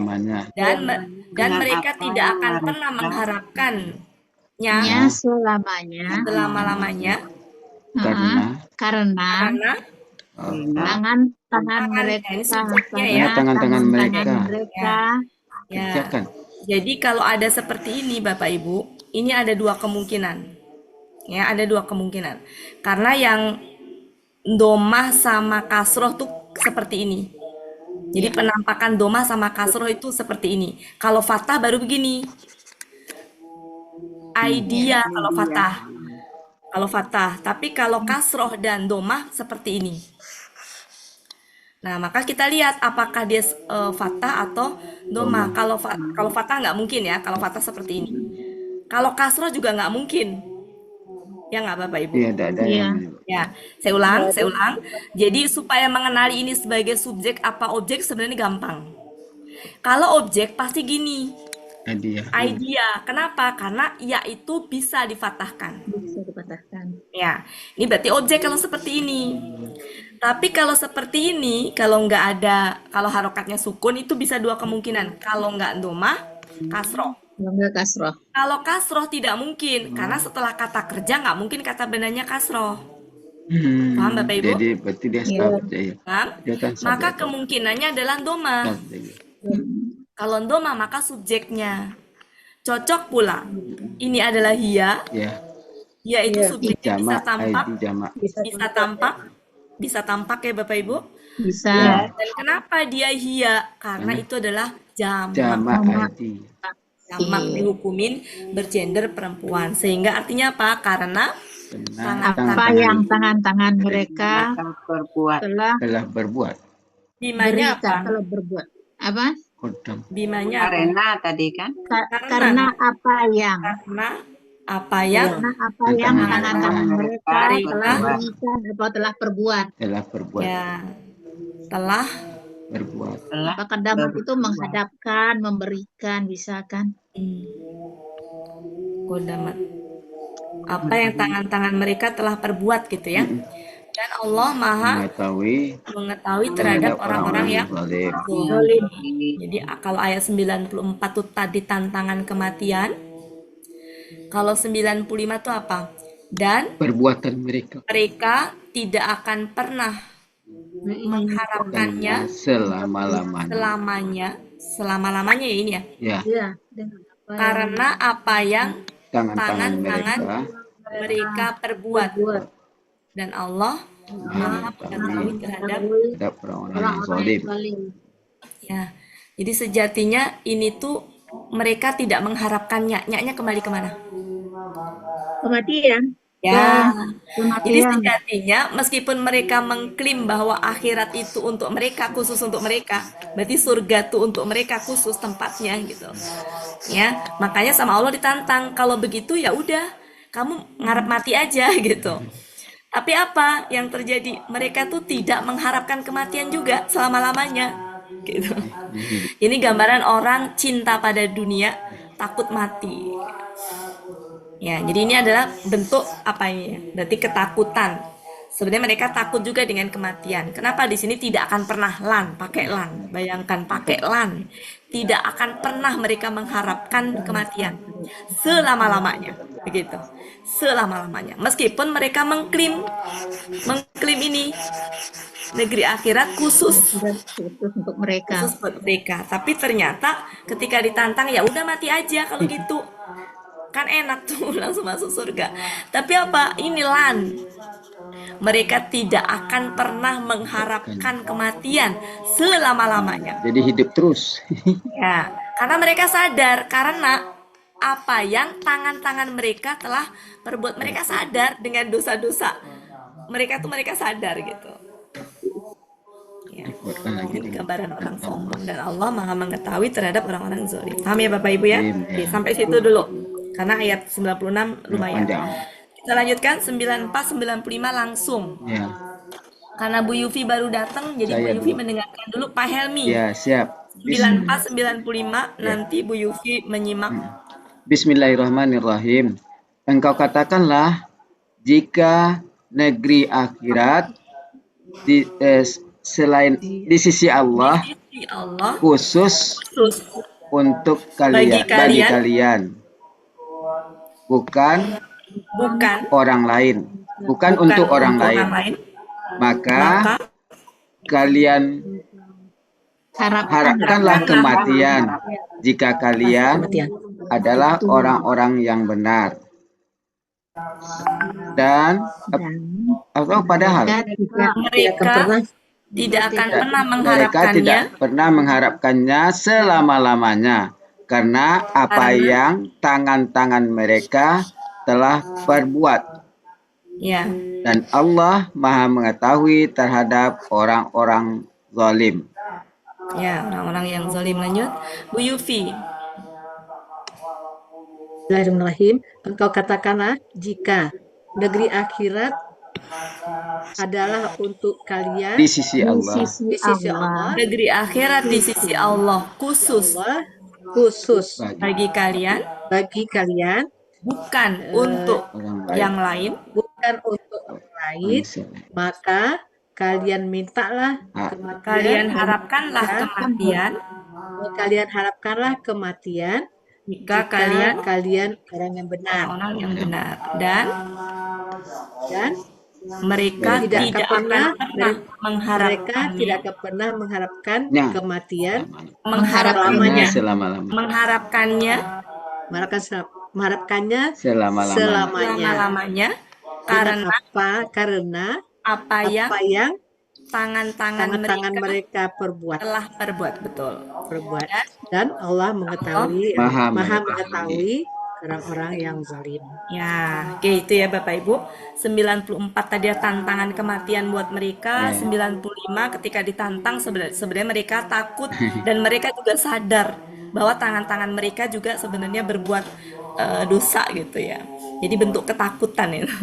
Speaker 2: Dan mereka tidak akan pernah mengharapkannya selama-lamanya. Karena tangan-tangan mereka. Ya. Jadi kalau ada seperti ini Bapak Ibu, ini ada dua kemungkinan. Ya, ada dua kemungkinan. Karena yang domah sama kasroh tuh seperti ini. Jadi penampakan domah sama kasroh itu seperti ini. Kalau fathah baru begini. Idea kalau fathah. Tapi kalau kasroh dan domah seperti ini. Nah, maka kita lihat apakah dia fathah atau domah. Kalau fathah nggak mungkin ya. Kalau fathah seperti ini. Kalau kasroh juga nggak mungkin. Ya nggak Bapak Ibu?
Speaker 1: Iya, tidak ada
Speaker 3: Iya.
Speaker 1: yang
Speaker 2: Ya, saya ulang. Jadi supaya mengenali ini sebagai subjek apa objek sebenarnya gampang. Kalau objek pasti gini,
Speaker 1: hadiah.
Speaker 2: idea. Kenapa? Karena ya itu bisa difatahkan.
Speaker 3: Bisa dipatahkan.
Speaker 2: Ya, ini berarti objek kalau seperti ini. Tapi kalau seperti ini, kalau nggak ada, kalau harokatnya sukun itu bisa dua kemungkinan. Kalau nggak domah, kasroh.
Speaker 3: Kalau nggak kasroh.
Speaker 2: Kalau kasroh tidak mungkin, karena setelah kata kerja nggak mungkin kata benarnya kasroh. Paham Bapak Ibu?
Speaker 1: Jadi berarti dia
Speaker 3: Iya.
Speaker 1: sabda.
Speaker 2: Paham?
Speaker 1: Dia kan
Speaker 2: Maka
Speaker 1: sabda.
Speaker 2: kemungkinannya adalah domah.
Speaker 1: Sabda, ya.
Speaker 2: Kalau domah maka subjeknya. Cocok pula. Ini adalah hiya.
Speaker 1: Ya,
Speaker 2: Hiya itu subjeknya bisa
Speaker 1: jamak,
Speaker 2: tampak,
Speaker 1: ID jamak.
Speaker 2: bisa tampak ya Bapak Ibu.
Speaker 3: Bisa.
Speaker 2: Dan kenapa dia hiya? Karena itu adalah jamak.
Speaker 1: Jamak ID.
Speaker 2: Jamak dihukumin bergender perempuan. Sehingga artinya apa? Karena
Speaker 1: Benar.
Speaker 3: Apa yang tangan-tangan mereka
Speaker 6: Akan berbuat.
Speaker 3: telah
Speaker 1: berbuat.
Speaker 2: bimanya
Speaker 3: berikan,
Speaker 2: apa?
Speaker 3: telah berbuat. Apa?
Speaker 1: Kodam.
Speaker 2: Bimanya apa?
Speaker 6: Karena tadi kan.
Speaker 3: Karena apa yang
Speaker 2: Karena apa yang
Speaker 3: karena apa yang tangan-tangan mereka telah
Speaker 2: Mereka
Speaker 3: berikan atau telah perbuat.
Speaker 1: Telah berbuat.
Speaker 2: ya telah
Speaker 1: Berbuat.
Speaker 6: Telah
Speaker 3: Maka damat itu menghadapkan, memberikan, bisa kan?
Speaker 2: kodamat. Apa yang tangan-tangan mereka telah perbuat gitu ya. Dan Allah Maha mengetahui terhadap orang-orang yang
Speaker 1: zalim.
Speaker 3: Zalim.
Speaker 2: Jadi kalau ayat 94 itu tadi tantangan kematian. Kalau 95 itu apa? Dan
Speaker 1: Perbuatan mereka
Speaker 2: mereka tidak akan pernah mengharapkannya
Speaker 1: selama-lamanya.
Speaker 2: selama-lamanya ya ini ya.
Speaker 1: Ya,
Speaker 3: Ya, dengan apa yang
Speaker 2: Karena apa yang
Speaker 1: tangan-tangan
Speaker 2: tangan-tangan
Speaker 1: mereka
Speaker 2: mereka perbuat.
Speaker 3: buat
Speaker 2: Dan Allah Maha mengetahui terhadap
Speaker 1: terhadap orang-orang yang zalim.
Speaker 2: ya. Jadi sejatinya ini tuh mereka tidak mengharapkannya. Nyaknya kembali kemana?
Speaker 3: kematian.
Speaker 2: Ya. Jadi
Speaker 3: Kematian.
Speaker 2: sejatinya meskipun mereka mengklaim bahwa akhirat itu untuk mereka, khusus untuk mereka, berarti surga tuh untuk mereka khusus tempatnya gitu. Ya, makanya sama Allah ditantang, kalau begitu ya udah, kamu ngarep mati aja gitu. Tapi apa yang terjadi? Mereka tuh tidak mengharapkan kematian juga selama-lamanya gitu. Ini gambaran orang cinta pada dunia, takut mati. Ya, jadi ini adalah bentuk apa ini ya? Berarti ketakutan. Sebenarnya mereka takut juga dengan kematian. Kenapa di sini tidak akan pernah pakai lan. Bayangkan pakai lan. Tidak akan pernah mereka mengharapkan kematian selama-lamanya, begitu. Selama-lamanya. Meskipun mereka mengklaim ini negeri akhirat khusus
Speaker 3: Untuk mereka.
Speaker 2: khusus buat mereka. Tapi ternyata ketika ditantang ya udah mati aja kalau gitu. Kan enak tuh langsung masuk surga. Tapi apa? Ini lan. Mereka tidak akan pernah mengharapkan kematian selama-lamanya.
Speaker 1: Jadi hidup terus.
Speaker 2: Ya, karena mereka sadar karena apa yang tangan-tangan mereka telah perbuat. Mereka sadar dengan dosa-dosa. Mereka sadar gitu. Ya. Ini gambaran orang sombong dan Allah Maha mengetahui terhadap orang-orang zalim. Paham ya Bapak Ibu ya? Oke, sampai situ dulu. Karena ayat 96 lumayan. Kita lanjutkan 94 95 langsung.
Speaker 1: Ya.
Speaker 2: Karena Bu Yufi baru datang, jadi Bu Yufi mendengarkan dulu Pak Helmi.
Speaker 1: Ya, siap.
Speaker 2: 94 95 nanti Bu Yufi menyimak.
Speaker 1: Bismillahirrahmanirrahim. Engkau katakanlah jika negeri akhirat selain di sisi Allah khusus untuk bagi kalian. Bukan orang lain, bukan untuk orang lain. Maka kalian harapkanlah kematian jika kalian adalah orang-orang yang benar. Dan padahal
Speaker 2: mereka tidak akan pernah mengharapkannya.
Speaker 1: Mereka tidak pernah mengharapkannya selama-lamanya. Karena apa yang tangan-tangan mereka telah perbuat.
Speaker 2: Ya.
Speaker 1: Dan Allah Maha mengetahui terhadap orang-orang zalim.
Speaker 2: Ya, orang-orang yang zalim. Lanjut, Bu Yufi.
Speaker 8: Bismillahirrahmanirrahim. Engkau katakanlah jika negeri akhirat adalah untuk kalian
Speaker 1: di sisi
Speaker 3: Di
Speaker 1: Allah.
Speaker 3: sisi
Speaker 8: di sisi
Speaker 3: Allah.
Speaker 8: Allah,
Speaker 2: Negeri akhirat di sisi Allah khusus
Speaker 8: Allah khusus
Speaker 2: bagi kalian, bukan untuk
Speaker 1: Orang baik.
Speaker 2: yang lain.
Speaker 8: bukan untuk orang lain,
Speaker 1: Manusia.
Speaker 8: maka kalian mintalah kematian,
Speaker 2: Kalian harapkanlah kematian
Speaker 8: kalian harapkanlah kematian
Speaker 2: jika
Speaker 8: jika
Speaker 2: kalian
Speaker 8: kalian orang yang benar,
Speaker 2: orang yang benar, dan
Speaker 8: dan
Speaker 2: mereka
Speaker 8: tidak
Speaker 2: tidak
Speaker 8: pernah
Speaker 2: akan pernah
Speaker 8: mengharapkan
Speaker 1: Ya.
Speaker 8: kematian
Speaker 2: mengharapkannya
Speaker 1: Selama-lamanya.
Speaker 8: mengharapkannya
Speaker 1: Selama-lamanya.
Speaker 2: selama-lamanya karena
Speaker 8: karena
Speaker 2: apa yang tangan-tangan
Speaker 8: tangan
Speaker 2: mereka
Speaker 8: mereka perbuat
Speaker 2: telah perbuat, betul.
Speaker 8: dan Allah mengetahui
Speaker 1: Maha
Speaker 8: maha
Speaker 1: mengetahui.
Speaker 8: mengetahui orang-orang yang zalim.
Speaker 2: Ya, oke, itu ya Bapak Ibu. 94 tadi ya tantangan kematian buat mereka. 95 ketika ditantang sebenarnya mereka takut dan mereka juga sadar bahwa tangan-tangan mereka juga sebenarnya berbuat dosa gitu ya. Jadi bentuk ketakutan itu.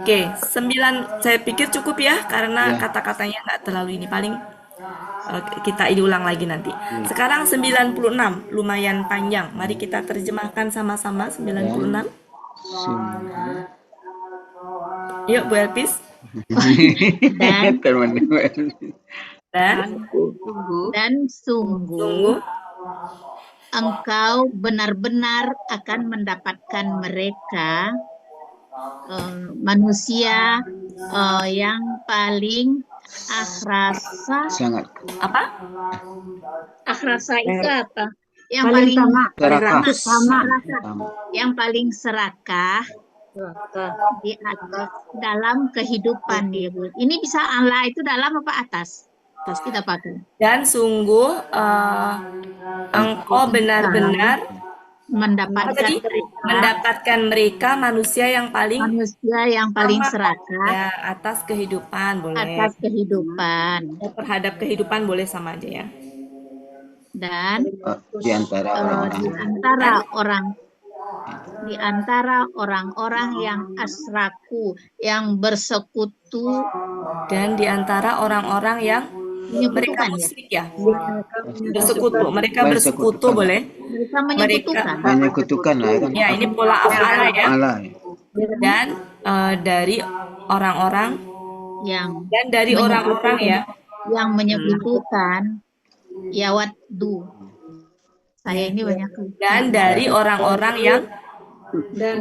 Speaker 2: Oke, 9 saya pikir cukup ya karena kata-katanya nggak terlalu ini, paling kita ulang lagi nanti. Sekarang 96 lumayan panjang. Mari kita terjemahkan sama-sama 96. Yuk Bu Elpis.
Speaker 3: Dan sungguh engkau benar-benar akan mendapatkan mereka manusia yang paling akhrasa.
Speaker 1: Sangat.
Speaker 2: Apa?
Speaker 3: Akhrasa itu apa? Yang
Speaker 7: Paling
Speaker 3: paling
Speaker 7: sama.
Speaker 3: yang paling serakah di atas dalam kehidupan ya Bu. Ini bisa Allah itu dalam apa atas? Atas kita pakai.
Speaker 2: Dan sungguh engkau benar-benar mendapatkan mereka manusia yang paling
Speaker 3: serakah
Speaker 2: ya, atas kehidupan boleh.
Speaker 3: Atas kehidupan.
Speaker 2: Terhadap kehidupan boleh sama aja ya.
Speaker 3: Dan
Speaker 1: di
Speaker 3: antara orang-orang yang asraku, yang bersekutu,
Speaker 2: dan di antara orang-orang yang mereka musyrik ya, bersekutu, mereka bersekutu boleh,
Speaker 3: mereka
Speaker 1: menyekutukan lah kan.
Speaker 2: Ya, ini pola afala ya. Dan dari orang-orang
Speaker 3: yang
Speaker 2: ya
Speaker 3: yang menyekutukan yawaddu. Saya ini banyak.
Speaker 2: Dan dari orang-orang yang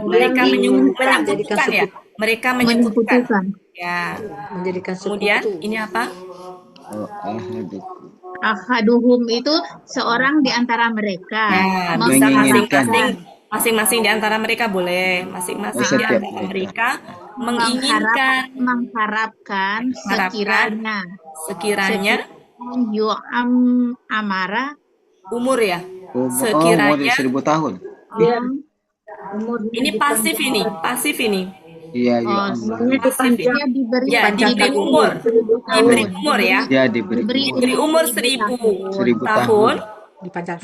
Speaker 2: mereka menyekutukan ya, mereka menyekutukan. Ya,
Speaker 8: menjadikan
Speaker 2: kemudian ini apa?
Speaker 3: Ahaduhum itu seorang di antara mereka.
Speaker 2: Ya, bisa masing-masing di antara mereka boleh, masing-masing di antara mereka
Speaker 3: mengharapkan sekiranya amara
Speaker 2: umur ya,
Speaker 1: sekiranya 1000 tahun.
Speaker 2: Ini pasif ini.
Speaker 1: Iya,
Speaker 2: diberi umur ya.
Speaker 1: Ya, diberi
Speaker 2: umur 1000 tahun.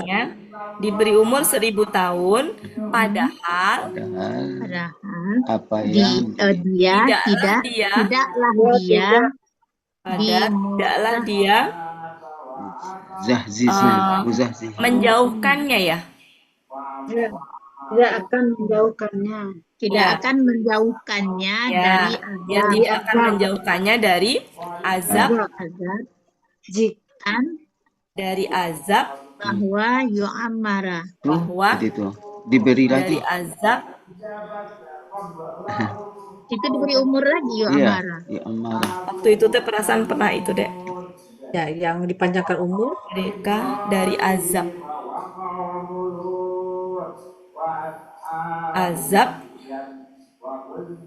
Speaker 2: Ya, diberi umur 1000 tahun, padahal
Speaker 1: apa yang
Speaker 2: tidaklah dia menjauhkannya ya.
Speaker 7: Tidak akan menjauhkannya.
Speaker 2: Dari azab. Dari azab
Speaker 3: bahwa yu'ammara.
Speaker 1: Itu diberi lagi.
Speaker 2: Dari azab
Speaker 3: itu diberi umur lagi yu'ammara.
Speaker 2: Waktu itu teh perasaan pernah itu deh.
Speaker 8: Ya, yang dipanjangkan umur
Speaker 2: mereka dari azab.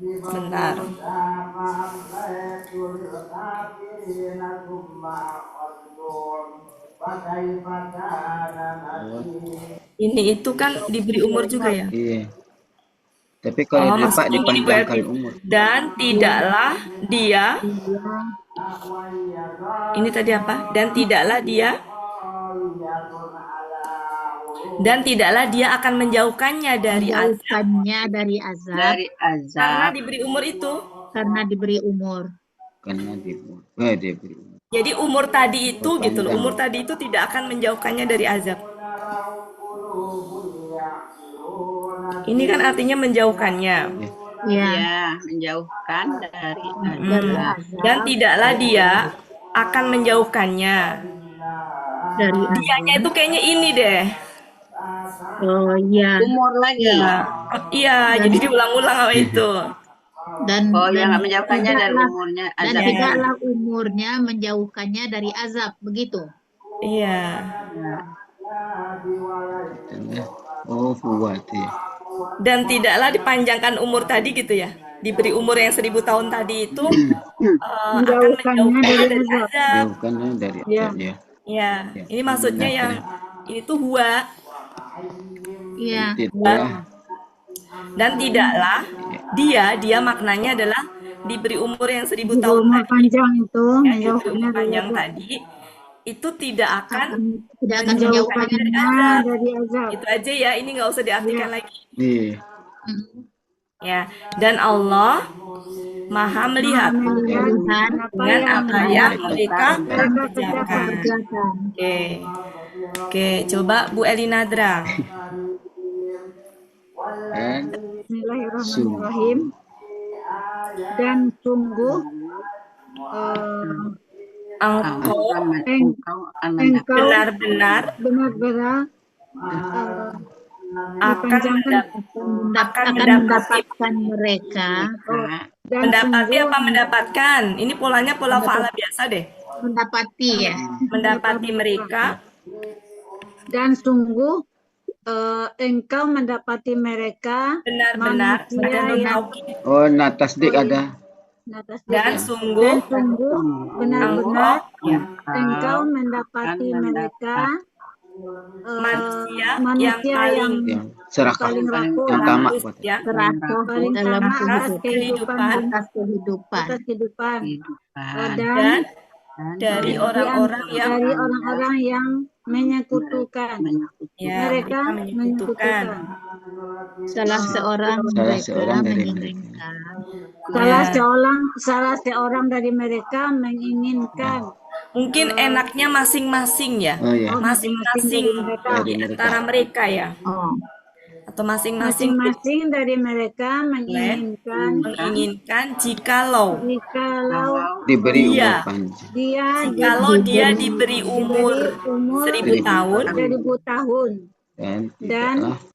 Speaker 2: Benar. Ini itu kan diberi umur juga ya.
Speaker 1: Iya. Tapi kalau dipanjangkan umur.
Speaker 2: Dan tidaklah dia. Ini tadi apa? Dan tidaklah dia Dan tidaklah dia akan menjauhkannya dari azab
Speaker 3: menjauhkannya dari azab
Speaker 6: Dari
Speaker 2: karena
Speaker 6: azab
Speaker 2: diberi umur itu.
Speaker 3: karena diberi umur.
Speaker 1: Karena diberi umur.
Speaker 2: Jadi umur tadi itu gitu loh,
Speaker 1: Panjang.
Speaker 2: umur tadi itu tidak akan menjauhkannya dari azab. Ini kan artinya menjauhkannya.
Speaker 3: Ya,
Speaker 6: ya menjauhkan dari
Speaker 3: dari
Speaker 6: azab.
Speaker 3: azab,
Speaker 2: Dan tidaklah dia akan menjauhkannya.
Speaker 3: dari
Speaker 2: Dianya
Speaker 3: azab.
Speaker 2: itu kayaknya ini deh.
Speaker 3: Oh iya.
Speaker 6: Umur lagi.
Speaker 2: Iya, jadi diulang-ulang apa itu.
Speaker 3: Dan
Speaker 6: Oh,
Speaker 3: dan
Speaker 6: yang nggak menjauhkannya dari
Speaker 3: tidaklah-
Speaker 6: umurnya
Speaker 3: dan
Speaker 6: azab.
Speaker 3: tidaklah umurnya menjauhkannya dari azab, begitu.
Speaker 2: Iya.
Speaker 1: Oh, Fuad ya.
Speaker 2: Dan tidaklah dipanjangkan umur tadi gitu ya. Diberi umur yang 1000 tahun tadi itu akan menjauhkannya dari azab.
Speaker 1: Jauhkannya dari
Speaker 7: Ya.
Speaker 1: azab ya.
Speaker 2: Ya, ini maksudnya yang ini tuh huwa.
Speaker 3: Iya.
Speaker 1: Tidaklah.
Speaker 2: Dan tidaklah dia maknanya adalah diberi umur yang 1000 tahun
Speaker 7: Umur
Speaker 2: tadi,
Speaker 7: panjang itu
Speaker 2: ya, diberi
Speaker 7: menjauhkannya
Speaker 2: umur
Speaker 7: dari
Speaker 2: panjang
Speaker 7: azab.
Speaker 2: tadi itu tidak akan
Speaker 3: Tidak akan
Speaker 2: menjauhkannya dari
Speaker 7: Menjauhkannya
Speaker 2: azab.
Speaker 7: dari azab.
Speaker 2: Itu aja ya, ini nggak usah diartikan lagi.
Speaker 1: Iya.
Speaker 2: Ya, dan Allah Maha melihat
Speaker 7: Melihat
Speaker 2: dengan apa yang mereka
Speaker 7: mereka
Speaker 2: kerjakan.
Speaker 3: kerjakan.
Speaker 2: Oke, coba Bu Elinadra.
Speaker 1: Dan
Speaker 7: Bismillahirrahmanirrahim. Dan sungguh
Speaker 2: Engkau
Speaker 6: Engkau akan
Speaker 7: engkau
Speaker 2: benar-benar
Speaker 7: benar-benar
Speaker 2: akan
Speaker 3: akan mendapatkan mereka
Speaker 7: dan
Speaker 2: mendapati
Speaker 7: sungguh
Speaker 2: apa mendapatkan? Ini polanya pola fa'ala biasa deh.
Speaker 3: mendapati ya.
Speaker 2: Mendapati mereka
Speaker 7: dan sungguh engkau mendapati mereka
Speaker 2: benar-benar
Speaker 7: manusia
Speaker 2: dan
Speaker 7: yang
Speaker 1: oh, tasdik ada.
Speaker 2: dan sungguh
Speaker 7: benar-benar engkau
Speaker 6: akan
Speaker 7: mendapati mereka
Speaker 2: manusia yang
Speaker 7: manusia
Speaker 2: paling
Speaker 1: Yang serakah.
Speaker 7: paling rapuh,
Speaker 1: Yang tamak.
Speaker 2: ya,
Speaker 3: Teratur
Speaker 7: paling
Speaker 3: dalam
Speaker 7: tamak atas
Speaker 2: kehidupan.
Speaker 3: atas kehidupan.
Speaker 7: atas kehidupan
Speaker 6: kehidupan
Speaker 2: dan dari orang-orang yang
Speaker 7: dari orang-orang yang menyekutukan
Speaker 2: ya,
Speaker 7: mereka menyekutukan
Speaker 3: Salah seorang
Speaker 1: Salah
Speaker 3: mereka
Speaker 1: seorang dari
Speaker 3: menginginkan
Speaker 7: salah seorang dari mereka menginginkan
Speaker 2: mungkin enaknya masing-masing ya,
Speaker 1: Oh ya.
Speaker 2: masing-masing
Speaker 1: Dari
Speaker 2: di
Speaker 1: mereka.
Speaker 2: antara mereka ya,
Speaker 3: Oh,
Speaker 2: atau masing-masing
Speaker 7: masing-masing dari mereka
Speaker 2: menginginkan jikalau
Speaker 1: Diberi umur
Speaker 2: Iya.
Speaker 1: panjang.
Speaker 2: kalau dia diberi umur 1000 tahun,
Speaker 7: 1000 tahun
Speaker 1: Dan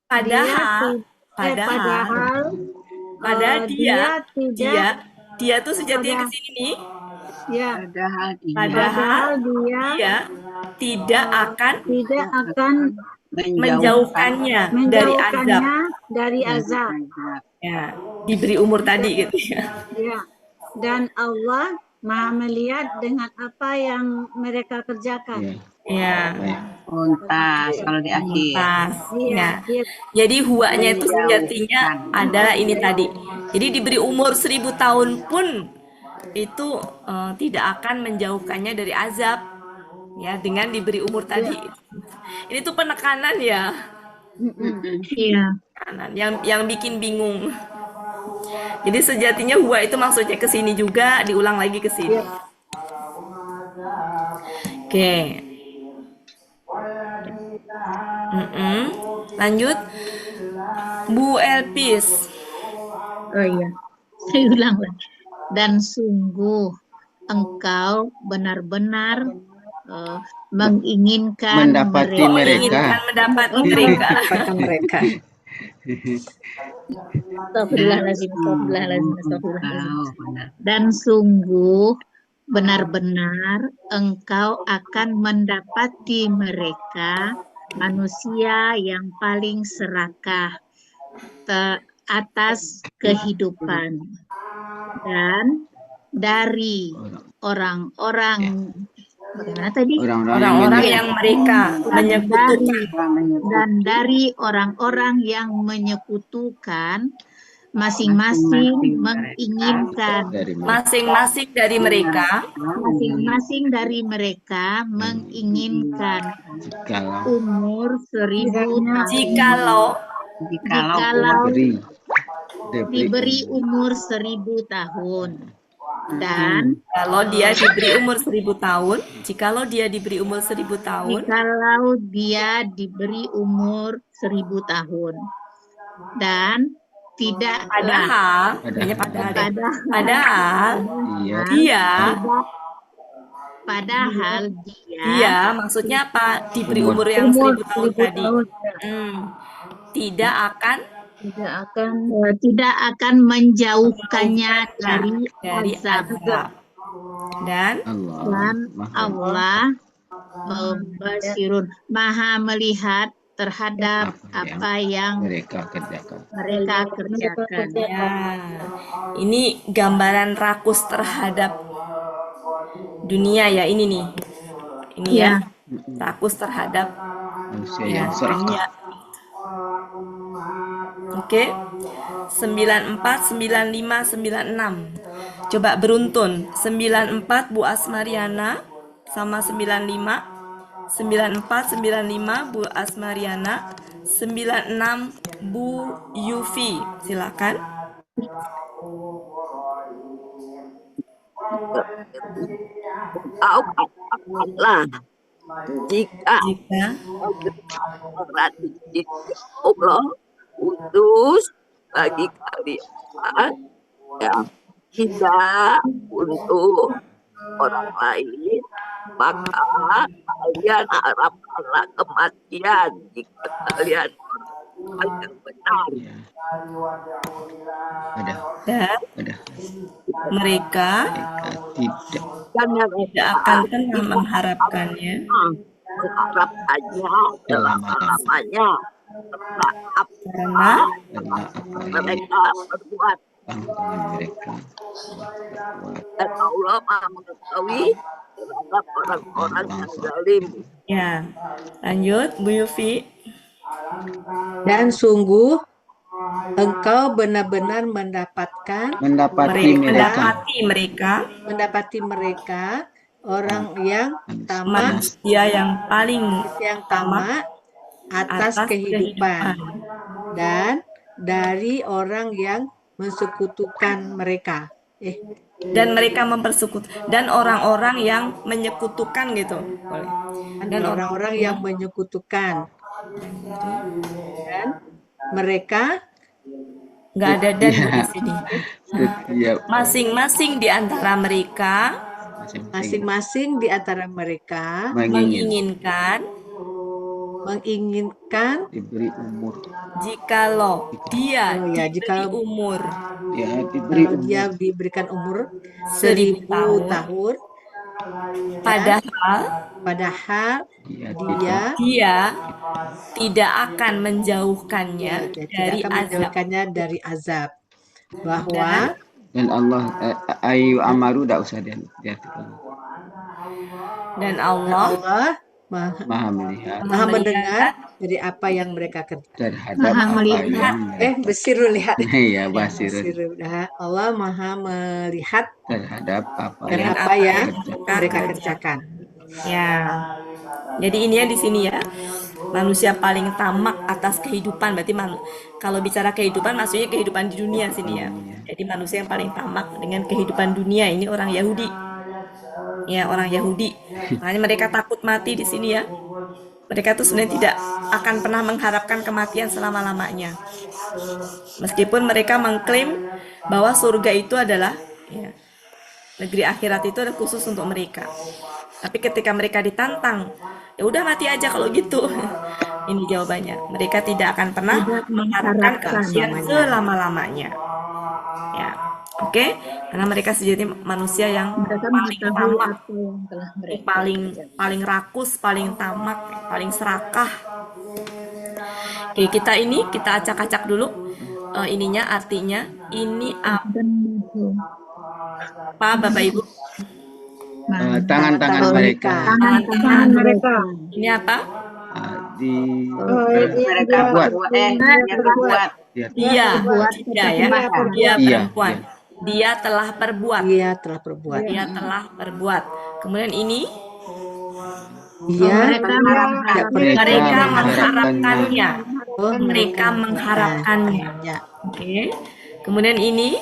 Speaker 1: tidaklah
Speaker 2: padahal
Speaker 7: dia
Speaker 2: dia tuh sejatinya kesini nih,
Speaker 7: ya
Speaker 2: padahal dia tidak akan menjauhkannya dari azab.
Speaker 7: dari azab.
Speaker 2: Ya, diberi umur tadi gitu ya.
Speaker 7: Ya. Dan Allah Maha melihat dengan apa yang mereka kerjakan.
Speaker 1: ya.
Speaker 2: Ya,
Speaker 6: untas kalau di akhir.
Speaker 2: pas. Ya.
Speaker 7: Iya.
Speaker 2: Jadi huwanya itu sejatinya adalah ini tadi. Jadi diberi umur 1000 tahun pun itu tidak akan menjauhkannya dari azab. Ya, dengan diberi umur tadi. Ini tuh penekanan ya.
Speaker 3: iya.
Speaker 2: Kanan yang bikin bingung. Jadi sejatinya huwa itu maksudnya ke sini juga, diulang lagi ke sini. Oke. Lanjut. Bu Elpis.
Speaker 3: Oh iya. Saya ulang lagi. Dan sungguh engkau benar-benar menginginkan
Speaker 1: Mendapati mereka.
Speaker 2: Mendapati mereka.
Speaker 8: Dapatkan mereka.
Speaker 3: Astagfirullahaladzim, astagfirullahaladzim. Dan sungguh benar-benar engkau akan mendapati mereka manusia yang paling serakah atas kehidupan dan dari orang-orang bagaimana tadi?
Speaker 2: Orang-orang yang mereka menyekutukan
Speaker 3: Dan dari orang-orang yang menyekutukan masing-masing menginginkan.
Speaker 1: dari mereka.
Speaker 2: Masing-masing dari mereka
Speaker 3: Masing-masing dari mereka menginginkan
Speaker 1: Jikalau
Speaker 3: umur 1000 tahun.
Speaker 2: jikalau
Speaker 3: Jikalau diberi
Speaker 1: umur
Speaker 3: umur 1000 tahun. Dan
Speaker 2: kalau dia diberi umur 1000 tahun, jikalau dia diberi umur 1000 tahun,
Speaker 3: jikalau dia diberi umur 1000 tahun. Dan tidaklah
Speaker 2: padahal dia maksudnya apa? Diberi umur yang 1000 tahun tadi.
Speaker 3: Tidak akan menjauhkannya dari azab.
Speaker 2: Dan
Speaker 3: Allah membasirun, maha melihat terhadap apa yang
Speaker 1: mereka kerjakan.
Speaker 2: ya, ini gambaran rakus terhadap dunia ya, ini nih. Ini ya, rakus terhadap
Speaker 1: Manusia yang serakah.
Speaker 2: dunia. Oke. 94, 95, 96. Coba beruntun. 94 Bu Asmariana sama 95. 94, 95 Bu Asmariana. 96 Bu Yufi. Silakan.
Speaker 4: Kau katakanlah jika Allah utus bagi kalian yang tidak untuk orang lain, maka kalian harapkanlah kematian jika kalian yang benar.
Speaker 2: Dan mereka
Speaker 1: tidak
Speaker 2: akan pernah mengharapkannya
Speaker 4: selama-lamanya
Speaker 2: karena
Speaker 4: mereka berbuat dan Allah Maha mengetahui terhadap orang-orang yang zalim.
Speaker 2: Ya, lanjut Bu Yufi.
Speaker 8: Dan sungguh engkau benar-benar mendapati mereka orang yang tamak,
Speaker 2: manusia yang paling
Speaker 8: tamak atas kehidupan, dan dari orang yang mensekutukan mereka.
Speaker 2: Dan mereka dan orang-orang yang menyekutukan gitu. Boleh.
Speaker 8: Dan orang-orang yang menyekutukan. Dan mereka
Speaker 2: nggak ada dan di sini. Masing-masing di antara mereka menginginkan
Speaker 1: diberi umur.
Speaker 2: Jikalau dia
Speaker 8: diberikan umur 1000 tahun, padahal dia
Speaker 2: tidak akan menjauhkannya
Speaker 8: dari azab. Bahwa
Speaker 1: dan Allah ayu amaru tidak usah diartikan.
Speaker 2: Dan Allah
Speaker 1: Maha melihat,
Speaker 8: Maha mendengar dari apa yang mereka kerjakan.
Speaker 1: Terhadap apa yang
Speaker 8: Basiru lihat.
Speaker 1: Iya, Basiru.
Speaker 8: Allah Maha melihat
Speaker 1: terhadap apa
Speaker 8: yang mereka kerjakan.
Speaker 2: Ya. Jadi ini ya di sini ya. Manusia paling tamak atas kehidupan, berarti kalau bicara kehidupan maksudnya kehidupan di dunia sini ya. Jadi manusia yang paling tamak dengan kehidupan dunia ini orang Yahudi. Ya, orang Yahudi. Makanya mereka takut mati di sini ya. Mereka tuh sebenarnya tidak akan pernah mengharapkan kematian selama-lamanya. Meskipun mereka mengklaim bahwa surga itu adalah ya, negeri akhirat itu adalah khusus untuk mereka. Tapi ketika mereka ditantang, ya udah mati aja kalau gitu. Ini jawabannya. Mereka tidak akan pernah mengharapkan kematian selama-lamanya. Ya. Oke, karena mereka sejati manusia yang paling tamak, paling rakus, paling tamak, paling serakah. Oke, kita acak-acak dulu ininya, artinya. Ini apa, Bapak Ibu?
Speaker 1: Tangan-tangan mereka.
Speaker 7: Tangan mereka.
Speaker 2: Ini apa?
Speaker 1: Mereka buat. Dia
Speaker 2: Dia,
Speaker 3: Berbuat
Speaker 2: tidak ya.
Speaker 3: perbuatan.
Speaker 2: Dia
Speaker 1: Iya,
Speaker 2: perempuan. Dia telah berbuat.
Speaker 8: Dia telah berbuat.
Speaker 2: Dia telah berbuat. Kemudian ini
Speaker 8: Dia
Speaker 3: Mereka
Speaker 8: tidak
Speaker 2: mereka
Speaker 1: mengharapkannya.
Speaker 2: mengharapkannya. Mereka mengharapkannya.
Speaker 8: mengharapkannya.
Speaker 2: Oke. Kemudian ini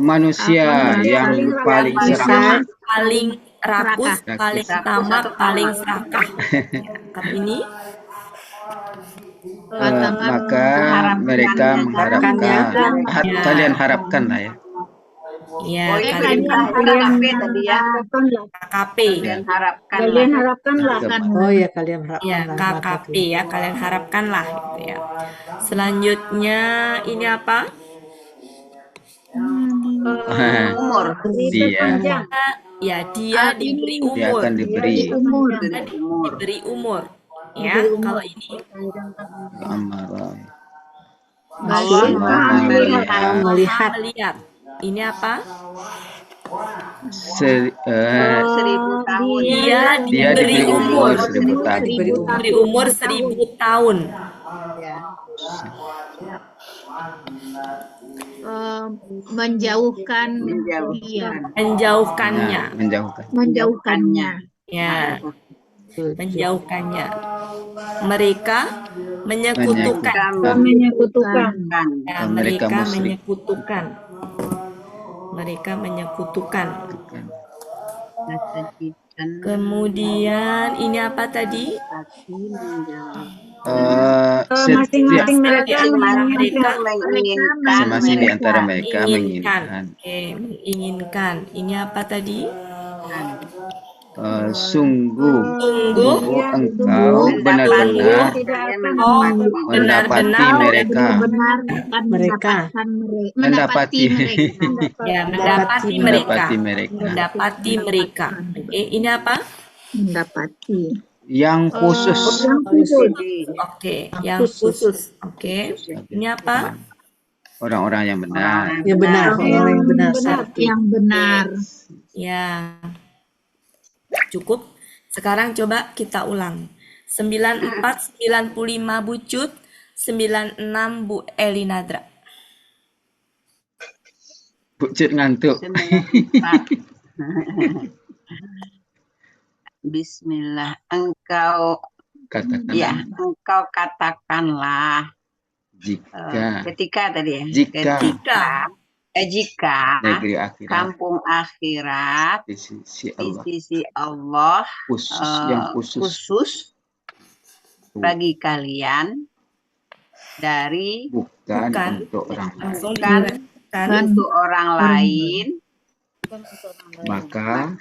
Speaker 1: Manusia yang paling serakah.
Speaker 2: paling rakus,
Speaker 3: Serakah.
Speaker 2: paling tamak, paling serakah. Kalau ini
Speaker 1: Maka mereka mengharapkan. Kalian harapkan lah ya.
Speaker 2: ya
Speaker 7: Kalian
Speaker 2: kalian
Speaker 7: tadi ya.
Speaker 2: KKP.
Speaker 6: Kalian harapkan
Speaker 7: Kalian harapkanlah.
Speaker 8: Oh ya, kalian
Speaker 2: Ya,
Speaker 8: harapkanlah.
Speaker 2: KKP ya, kalian harapkanlah gitu ya. Selanjutnya ini apa?
Speaker 6: umur.
Speaker 1: Dia
Speaker 2: Ya, dia diberi
Speaker 1: dia
Speaker 2: umur.
Speaker 1: akan diberi
Speaker 7: Umur.
Speaker 2: Diberi umur. Ya, kalau ini
Speaker 1: amarah.
Speaker 6: Allah Maha melihat.
Speaker 8: Melihat
Speaker 2: melihat. Ini apa?
Speaker 6: 1000 tahun.
Speaker 2: Dia
Speaker 1: Dia
Speaker 2: diberi umur.
Speaker 1: 1000 tahun.
Speaker 2: Diberi umur 1000 tahun.
Speaker 3: menjauhkan dia,
Speaker 2: Menjauhkannya.
Speaker 1: Menjauhkan.
Speaker 3: menjauhkannya.
Speaker 2: Ya, menjauhkannya. Mereka menyekutukan.
Speaker 7: Menyekutukan.
Speaker 2: Ya,
Speaker 1: Mereka
Speaker 2: mereka
Speaker 1: musyrik.
Speaker 2: menyekutukan. Mereka menyekutukan. Kemudian ini apa tadi?
Speaker 7: Masing-masing mereka
Speaker 1: Masing-masing di antara mereka
Speaker 2: Menginginkan.
Speaker 1: menginginkan.
Speaker 2: Oke, menginginkan. Ini apa tadi?
Speaker 1: Sungguh
Speaker 2: Sungguh
Speaker 1: engkau benar-benar mendapati mereka.
Speaker 3: Benar akan
Speaker 8: Mereka.
Speaker 3: mendapati mereka.
Speaker 2: Ya, mendapati mereka.
Speaker 1: Mendapati mereka.
Speaker 2: Mendapati mereka. Oke, ini apa?
Speaker 3: Mendapati.
Speaker 1: Yang khusus.
Speaker 2: Oke, yang khusus. Oke, ini apa?
Speaker 1: Orang-orang yang benar.
Speaker 8: yang benar, orang yang benar.
Speaker 3: Yang benar.
Speaker 2: Ya. Cukup. Sekarang coba kita ulang. 94, 95 Bu Cut, 96 Bu Elinadra.
Speaker 1: Pucut ngantuk.
Speaker 6: Bismillah. Engkau
Speaker 1: Katakanlah
Speaker 6: engkau katakanlah
Speaker 1: jika
Speaker 6: ketika tadi ya.
Speaker 1: Jika negeri akhirat
Speaker 6: kampung akhirat
Speaker 1: di sisi
Speaker 6: di
Speaker 1: Allah
Speaker 6: sisi Allah
Speaker 1: khusus yang khusus
Speaker 6: bagi kalian dari
Speaker 1: bukan untuk orang lain.
Speaker 2: Langsung
Speaker 6: untuk orang lain,
Speaker 1: Maka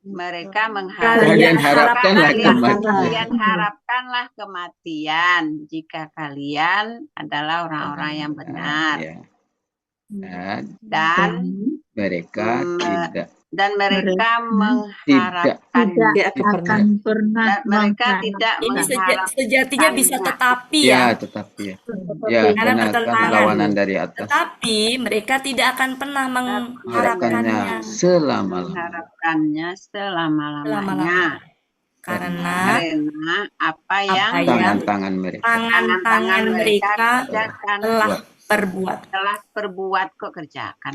Speaker 6: mereka
Speaker 2: Kalian
Speaker 1: harapkanlah
Speaker 6: kalian harapkanlah kematian jika kalian adalah orang-orang yang benar.
Speaker 1: Ya.
Speaker 6: Dan
Speaker 1: mereka
Speaker 6: mereka mengharapkan
Speaker 3: akan pernah
Speaker 6: mereka tidak
Speaker 2: ini
Speaker 6: mengharapkan
Speaker 2: sejatinya bisa tetapi ya.
Speaker 1: tetapi ya
Speaker 2: Karena
Speaker 1: karena kan
Speaker 2: pertentangan.
Speaker 1: lawanan dari atas
Speaker 2: Tetapi mereka tidak akan pernah mengharapkannya
Speaker 6: mengharapkannya selama-lamanya.
Speaker 2: Karena
Speaker 6: apa yang
Speaker 1: tangan-tangan mereka
Speaker 2: tangan-tangan mereka telah perbuat kok kerjakan.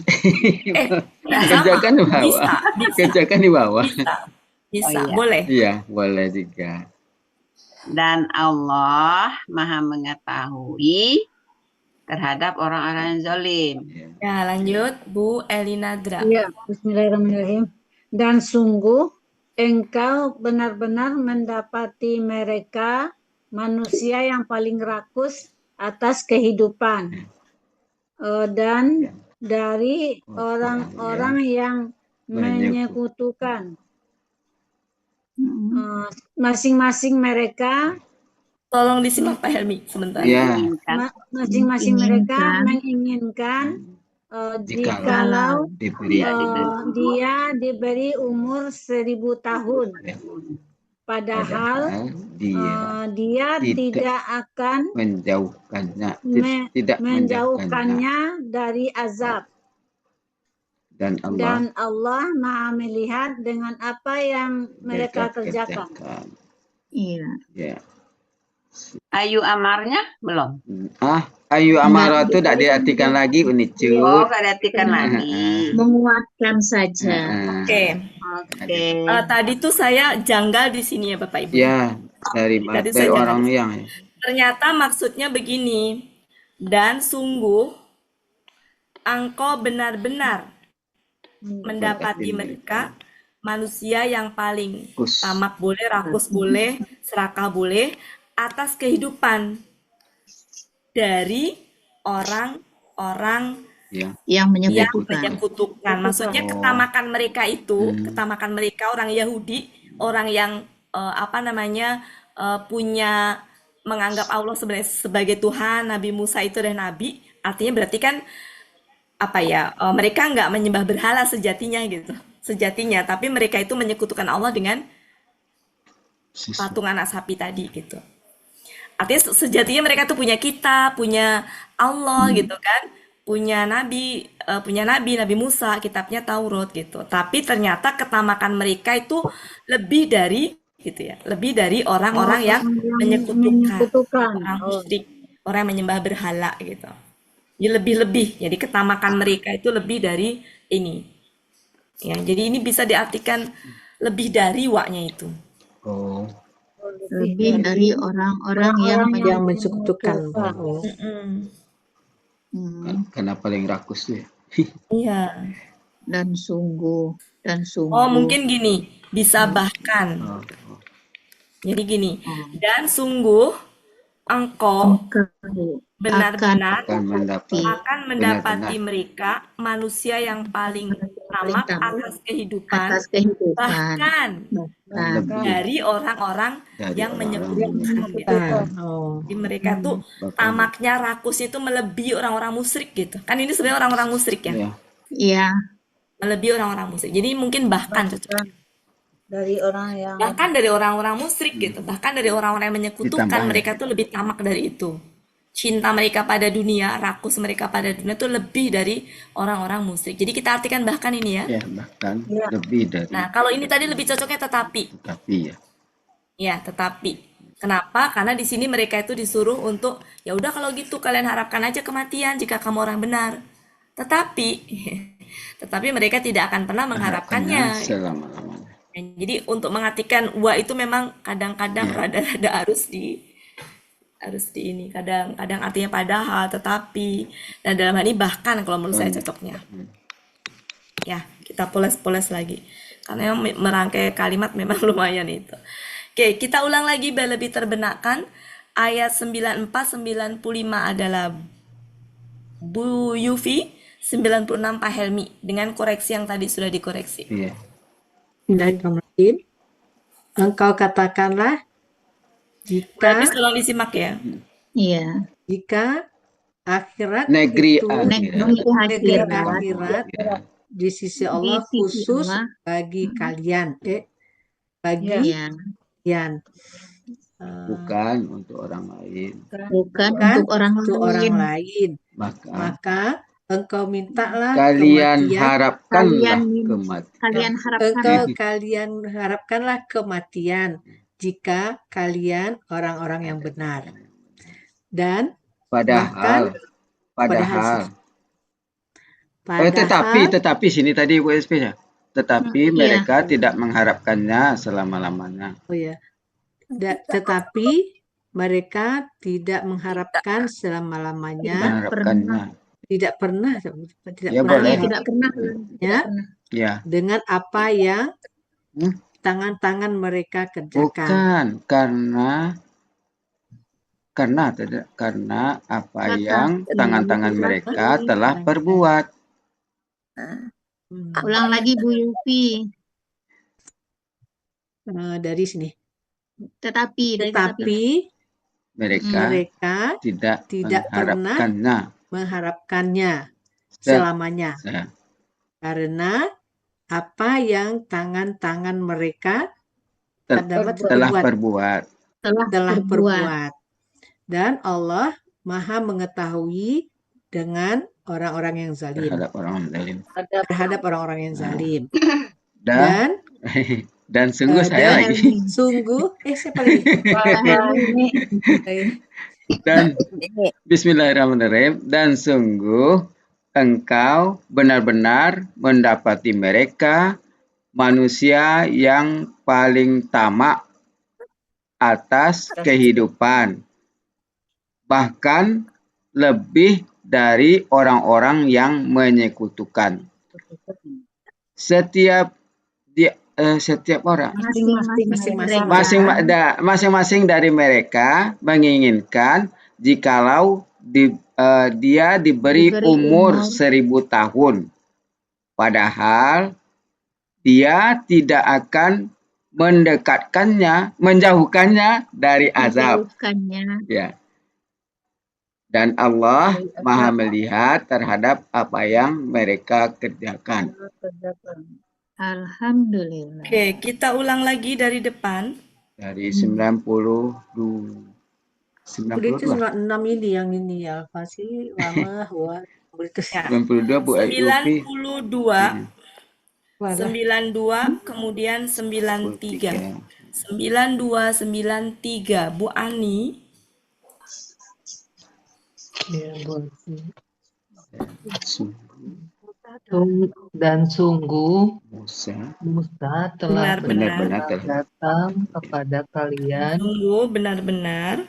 Speaker 1: kerjakan di bawah. Kerjakan di bawah.
Speaker 2: Bisa, boleh.
Speaker 1: Iya, boleh juga.
Speaker 6: Dan Allah Maha mengetahui terhadap orang-orang yang zalim.
Speaker 2: Ya, lanjut Bu Elinadra.
Speaker 7: Ya, bismillahirrahmanirrahim. Dan sungguh engkau benar-benar mendapati mereka manusia yang paling rakus atas kehidupan. Dan dari orang-orang yang menyekutukan masing-masing mereka.
Speaker 2: Tolong disimak Pak Helmi sebentar.
Speaker 1: Ya.
Speaker 7: Masing-masing mereka menginginkan jikalau dia diberi umur 1000 tahun. Padahal dia tidak akan menjauhkannya dari azab.
Speaker 1: Dan
Speaker 7: Allah Maha melihat dengan apa yang mereka kerjakan.
Speaker 3: Iya.
Speaker 1: Ya.
Speaker 6: Ayu amarnya belum?
Speaker 1: Ayu amaro
Speaker 3: Enggak,
Speaker 1: itu tidak diartikan lagi
Speaker 6: Oh,
Speaker 1: unicut.
Speaker 6: nggak diartikan lagi.
Speaker 3: menguatkan saja.
Speaker 2: Oke.
Speaker 6: Oke.
Speaker 2: Tadi tuh saya janggal di sini ya Bapak Ibu.
Speaker 1: Ya, dari
Speaker 2: Tadi
Speaker 1: dari
Speaker 2: saya
Speaker 1: orang
Speaker 2: janggal.
Speaker 1: yang
Speaker 2: Ternyata maksudnya begini. Dan sungguh engkau benar-benar mendapati mereka manusia yang paling tamak boleh, rakus boleh, serakah boleh atas kehidupan dari orang-orang
Speaker 1: ya,
Speaker 3: yang
Speaker 2: yang
Speaker 3: menyekutukan.
Speaker 2: menyekutukan. Maksudnya ketamakan mereka itu, ketamakan mereka orang Yahudi, orang yang punya menganggap Allah sebagai Tuhan, Nabi Musa itu dan Nabi, artinya berarti kan mereka nggak menyembah berhala sejatinya gitu, tapi mereka itu menyekutukan Allah dengan patung anak sapi tadi gitu. Artinya sejatinya mereka tuh punya kitab, punya Allah gitu kan, punya Nabi Musa, kitabnya Taurat gitu. Tapi ternyata ketamakan mereka itu lebih dari gitu ya, lebih dari orang-orang yang menyekutukan, orang musyrik, orang yang menyembah berhala gitu. Ya lebih-lebih. Jadi ketamakan mereka itu lebih dari ini. Ya, jadi ini bisa diartikan lebih dari waknya itu.
Speaker 1: Oh,
Speaker 3: Lebih dari orang-orang yang
Speaker 8: menyekutukan. Oh.
Speaker 1: karena paling rakus tuh ya.
Speaker 2: Iya.
Speaker 3: Dan sungguh.
Speaker 2: Oh, mungkin gini, bisa bahkan. Jadi gini, dan sungguh engkau benar-benar akan mendapati mereka manusia yang paling tamak atas kehidupan, bahkan dari orang-orang yang menyekutukan. Jadi mereka tuh tamaknya, rakusnya itu melebihi orang-orang musyrik gitu. Kan ini sebenarnya orang-orang musyrik ya.
Speaker 3: Iya.
Speaker 2: Melebihi orang-orang musyrik. Jadi mungkin bahkan
Speaker 7: dari orang yang
Speaker 2: bahkan dari orang-orang musyrik gitu, bahkan dari orang-orang yang menyekutukan, mereka tuh lebih tamak dari itu. Cinta mereka pada dunia, rakus mereka pada dunia tuh lebih dari orang-orang musyrik. Jadi kita artikan bahkan ini ya.
Speaker 1: Ya, bahkan lebih dari.
Speaker 2: Nah, kalau ini tadi lebih cocoknya tetapi.
Speaker 1: Tapi ya.
Speaker 2: Ya, tetapi. Kenapa? Karena di sini mereka itu disuruh untuk ya udah kalau gitu kalian harapkan aja kematian jika kamu orang benar. Tetapi mereka tidak akan pernah mengharapkannya.
Speaker 1: Selama-lamanya.
Speaker 2: Jadi untuk mengartikan wa itu memang kadang-kadang rada-rada harus di ini, kadang-kadang artinya padahal, tetapi, dan dalam hal ini bahkan kalau menurut saya cocoknya. Ya, kita poles-poles lagi. Karena yang merangkai kalimat memang lumayan itu. Oke, kita ulang lagi biar lebih terbenakkan. Ayat 94-95 adalah Bu Yufi, 96 Pak Helmi, dengan koreksi yang tadi sudah dikoreksi.
Speaker 1: Iya.
Speaker 8: Bismillahirrahmanirrahim. Engkau katakanlah jika
Speaker 2: tolong disimak ya.
Speaker 3: Iya.
Speaker 8: Jika akhirat
Speaker 1: Negeri
Speaker 8: itu
Speaker 3: Negeri
Speaker 8: akhirat di sisi Allah khusus bagi kalian, bagi kalian.
Speaker 1: Bukan untuk orang lain.
Speaker 3: Bukan untuk orang lain.
Speaker 1: Maka
Speaker 8: engkau mintalah
Speaker 1: kalian
Speaker 8: kematian.
Speaker 1: harapkanlah kematian.
Speaker 8: Kalian harapkanlah kematian jika kalian orang-orang yang benar. Dan
Speaker 1: Padahal tetapi sini tadi WSP ya. Tetapi mereka tidak mengharapkannya selama-lamanya.
Speaker 8: Oh ya. Tetapi mereka tidak mengharapkan selama-lamanya. Tidak pernah.
Speaker 1: Ya.
Speaker 8: Dengan apa yang tangan-tangan mereka kerjakan.
Speaker 1: Bukan, karena apa yang tangan-tangan mereka telah perbuat.
Speaker 3: Ulang lagi Bu Yufi.
Speaker 8: Dari sini.
Speaker 3: Tetapi
Speaker 1: mereka tidak
Speaker 8: pernah mengharapkannya selamanya. Karena apa yang tangan-tangan mereka telah perbuat. Dan Allah Maha mengetahui dengan orang-orang yang zalim.
Speaker 1: Terhadap orang-orang yang zalim.
Speaker 8: Terhadap orang-orang yang zalim.
Speaker 1: Dan sungguh saya
Speaker 8: Dan
Speaker 1: lagi.
Speaker 8: sungguh, siapa lagi?
Speaker 1: Dan Bismillahirrahmanirrahim. Dan sungguh engkau benar-benar mendapati mereka manusia yang paling tamak atas kehidupan, bahkan lebih dari orang-orang yang menyekutukan. Setiap orang masing-masing dari mereka menginginkan jikalau dia diberi umur 1000 tahun, padahal dia tidak akan menjauhkannya dari azab. Ya. Dan Allah Maha melihat terhadap apa yang mereka kerjakan.
Speaker 3: Alhamdulillah.
Speaker 2: Oke, kita ulang lagi dari depan.
Speaker 1: Dari 92.
Speaker 8: Udah itu 96 ini yang ini Al-Fasih lama buat
Speaker 2: Ya.
Speaker 1: 92 Bu Upi.
Speaker 2: 92, 92, kemudian 93. 9293 Bu Ani.
Speaker 5: Ya, dan sungguh Musa telah
Speaker 2: benar-benar
Speaker 5: datang kepada kalian.
Speaker 2: Sungguh benar-benar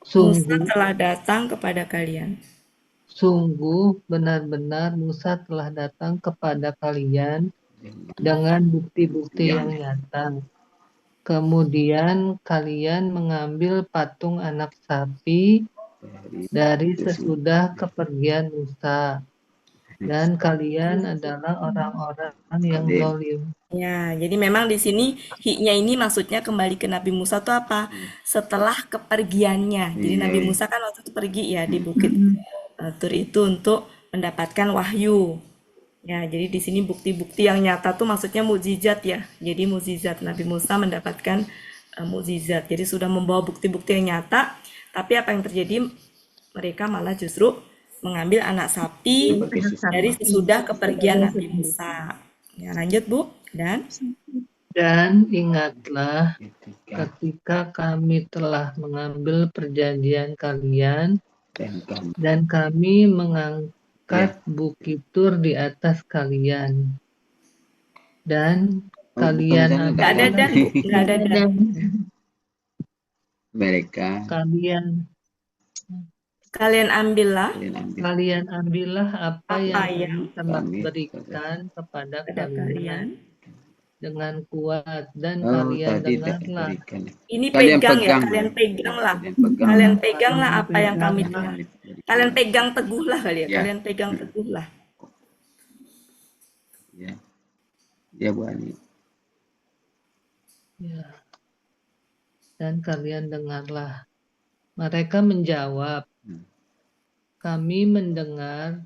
Speaker 2: Musa telah datang kepada kalian.
Speaker 5: Sungguh benar-benar Musa telah datang kepada kalian dengan bukti-bukti yang nyata. Kemudian kalian mengambil patung anak sapi dari sesudah kepergian Musa. Dan kalian adalah orang-orang yang zalim.
Speaker 2: Ya, jadi memang di sini hi-nya ini maksudnya kembali ke Nabi Musa itu apa? Setelah kepergiannya. Jadi Nabi Musa kan waktu itu pergi ya di bukit Tur itu untuk mendapatkan wahyu. Ya, jadi di sini bukti-bukti yang nyata tuh maksudnya mukjizat ya. Jadi mukjizat Nabi Musa mendapatkan mukjizat. Jadi sudah membawa bukti-bukti yang nyata, tapi apa yang terjadi? Mereka malah justru mengambil anak sapi dari sesudah kepergian Nabi Musa. Ya, lanjut Bu.
Speaker 5: Dan ingatlah ketika kami telah mengambil perjanjian kalian dan kami mengangkat Bukit Tur di atas kalian. Dan kalian
Speaker 2: nggak ada
Speaker 1: mereka
Speaker 2: Kalian ambillah
Speaker 5: apa yang kami telah berikan kepada kalian dengan kuat dan kalian dengarlah.
Speaker 2: Ini pegang ya, kalian peganglah apa yang kami dengar. Kalian pegang teguhlah kali ya, kalian pegang teguhlah.
Speaker 1: Ya Bu Ani.
Speaker 5: Ya. Dan kalian dengarlah. Mereka menjawab, kami mendengar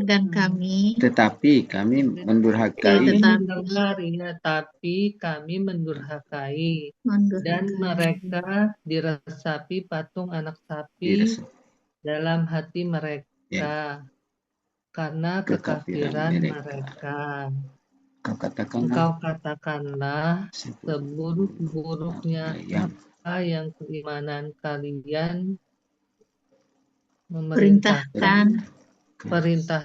Speaker 5: dan kami
Speaker 1: tetapi kami mendurhakai
Speaker 5: dan mereka diresapi patung anak sapi dalam hati mereka karena kekafiran mereka. Engkau katakanlah seburuk-buruknya apa yang keimanan kalian perintahkan kepada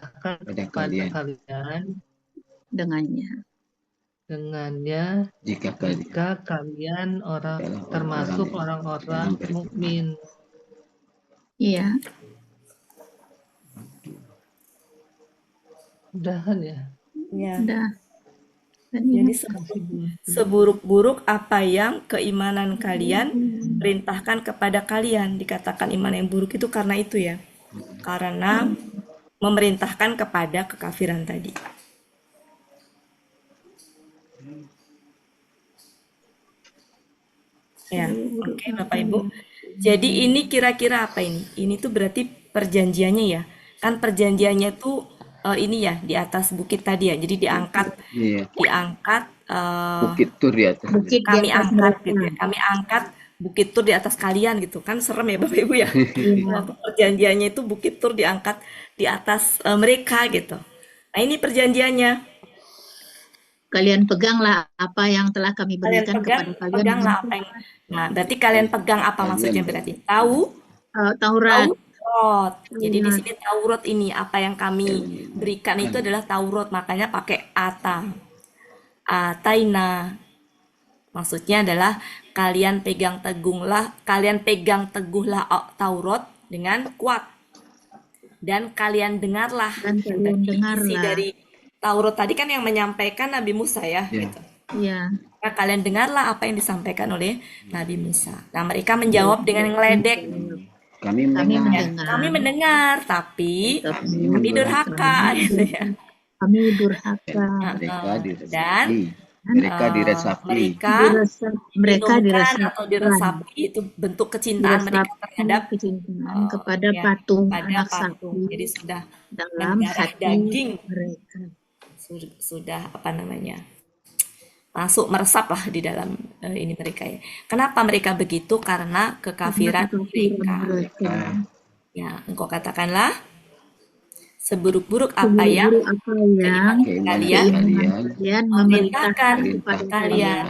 Speaker 5: kalian dengannya jika kalian termasuk orang-orang mukmin.
Speaker 3: Iya.
Speaker 5: Udahan ya?
Speaker 2: Ya.
Speaker 3: Udah.
Speaker 2: Jadi seburuk-buruk apa yang keimanan kalian perintahkan kepada kalian. Dikatakan iman yang buruk itu karena itu ya. Karena memerintahkan kepada kekafiran tadi. Ya, oke Bapak Ibu. Jadi ini kira-kira apa ini? Ini tuh berarti perjanjiannya ya. Kan perjanjiannya tuh ini ya di atas bukit tadi ya. Jadi diangkat
Speaker 1: Bukit Tur di atas.
Speaker 2: Kami angkat gitu ya. Kami angkat Bukit Tur di atas kalian gitu. Kan serem ya Bapak Ibu ya. Waktu perjanjiannya itu Bukit Tur diangkat di atas mereka gitu. Nah, ini perjanjiannya.
Speaker 3: Kalian peganglah apa yang telah kami
Speaker 2: Kalian
Speaker 3: berikan kepada kalian dengan
Speaker 2: peganglah apa yang. Nah, berarti kalian pegang apa maksudnya berarti?
Speaker 3: Taurat.
Speaker 2: Taurat. Jadi di
Speaker 3: Taurat.
Speaker 2: sini Taurat ini apa yang kami berikan itu adalah Taurat, makanya pakai ataina. Maksudnya adalah kalian pegang teguhlah Taurat dengan kuat. Dan kalian dengarlah.
Speaker 3: Dan kalian
Speaker 2: Isi
Speaker 3: dengarlah.
Speaker 2: dari Taurat tadi kan yang menyampaikan Nabi Musa ya. Gitu.
Speaker 3: Ya.
Speaker 2: Nah, kalian dengarlah apa yang disampaikan oleh Nabi Musa. Nah, mereka menjawab dengan ngeledek.
Speaker 1: Kami mendengar.
Speaker 2: Kami mendengar, tapi kami durhaka. Gitu ya.
Speaker 3: Kami durhaka.
Speaker 1: Mereka diresapi.
Speaker 3: Mereka
Speaker 2: diresapi itu bentuk kecintaan mereka terhadap
Speaker 3: kecintaan kepada patung anak sapi.
Speaker 2: Jadi sudah
Speaker 3: dalam hati
Speaker 2: daging
Speaker 3: mereka.
Speaker 2: Sudah apa namanya? Masuk meresap lah di dalam ini mereka ya. Kenapa mereka begitu? Karena kekafiran mereka. Ya, engkau katakanlah seburuk-buruk apa yang kalian memerintahkan kepada kalian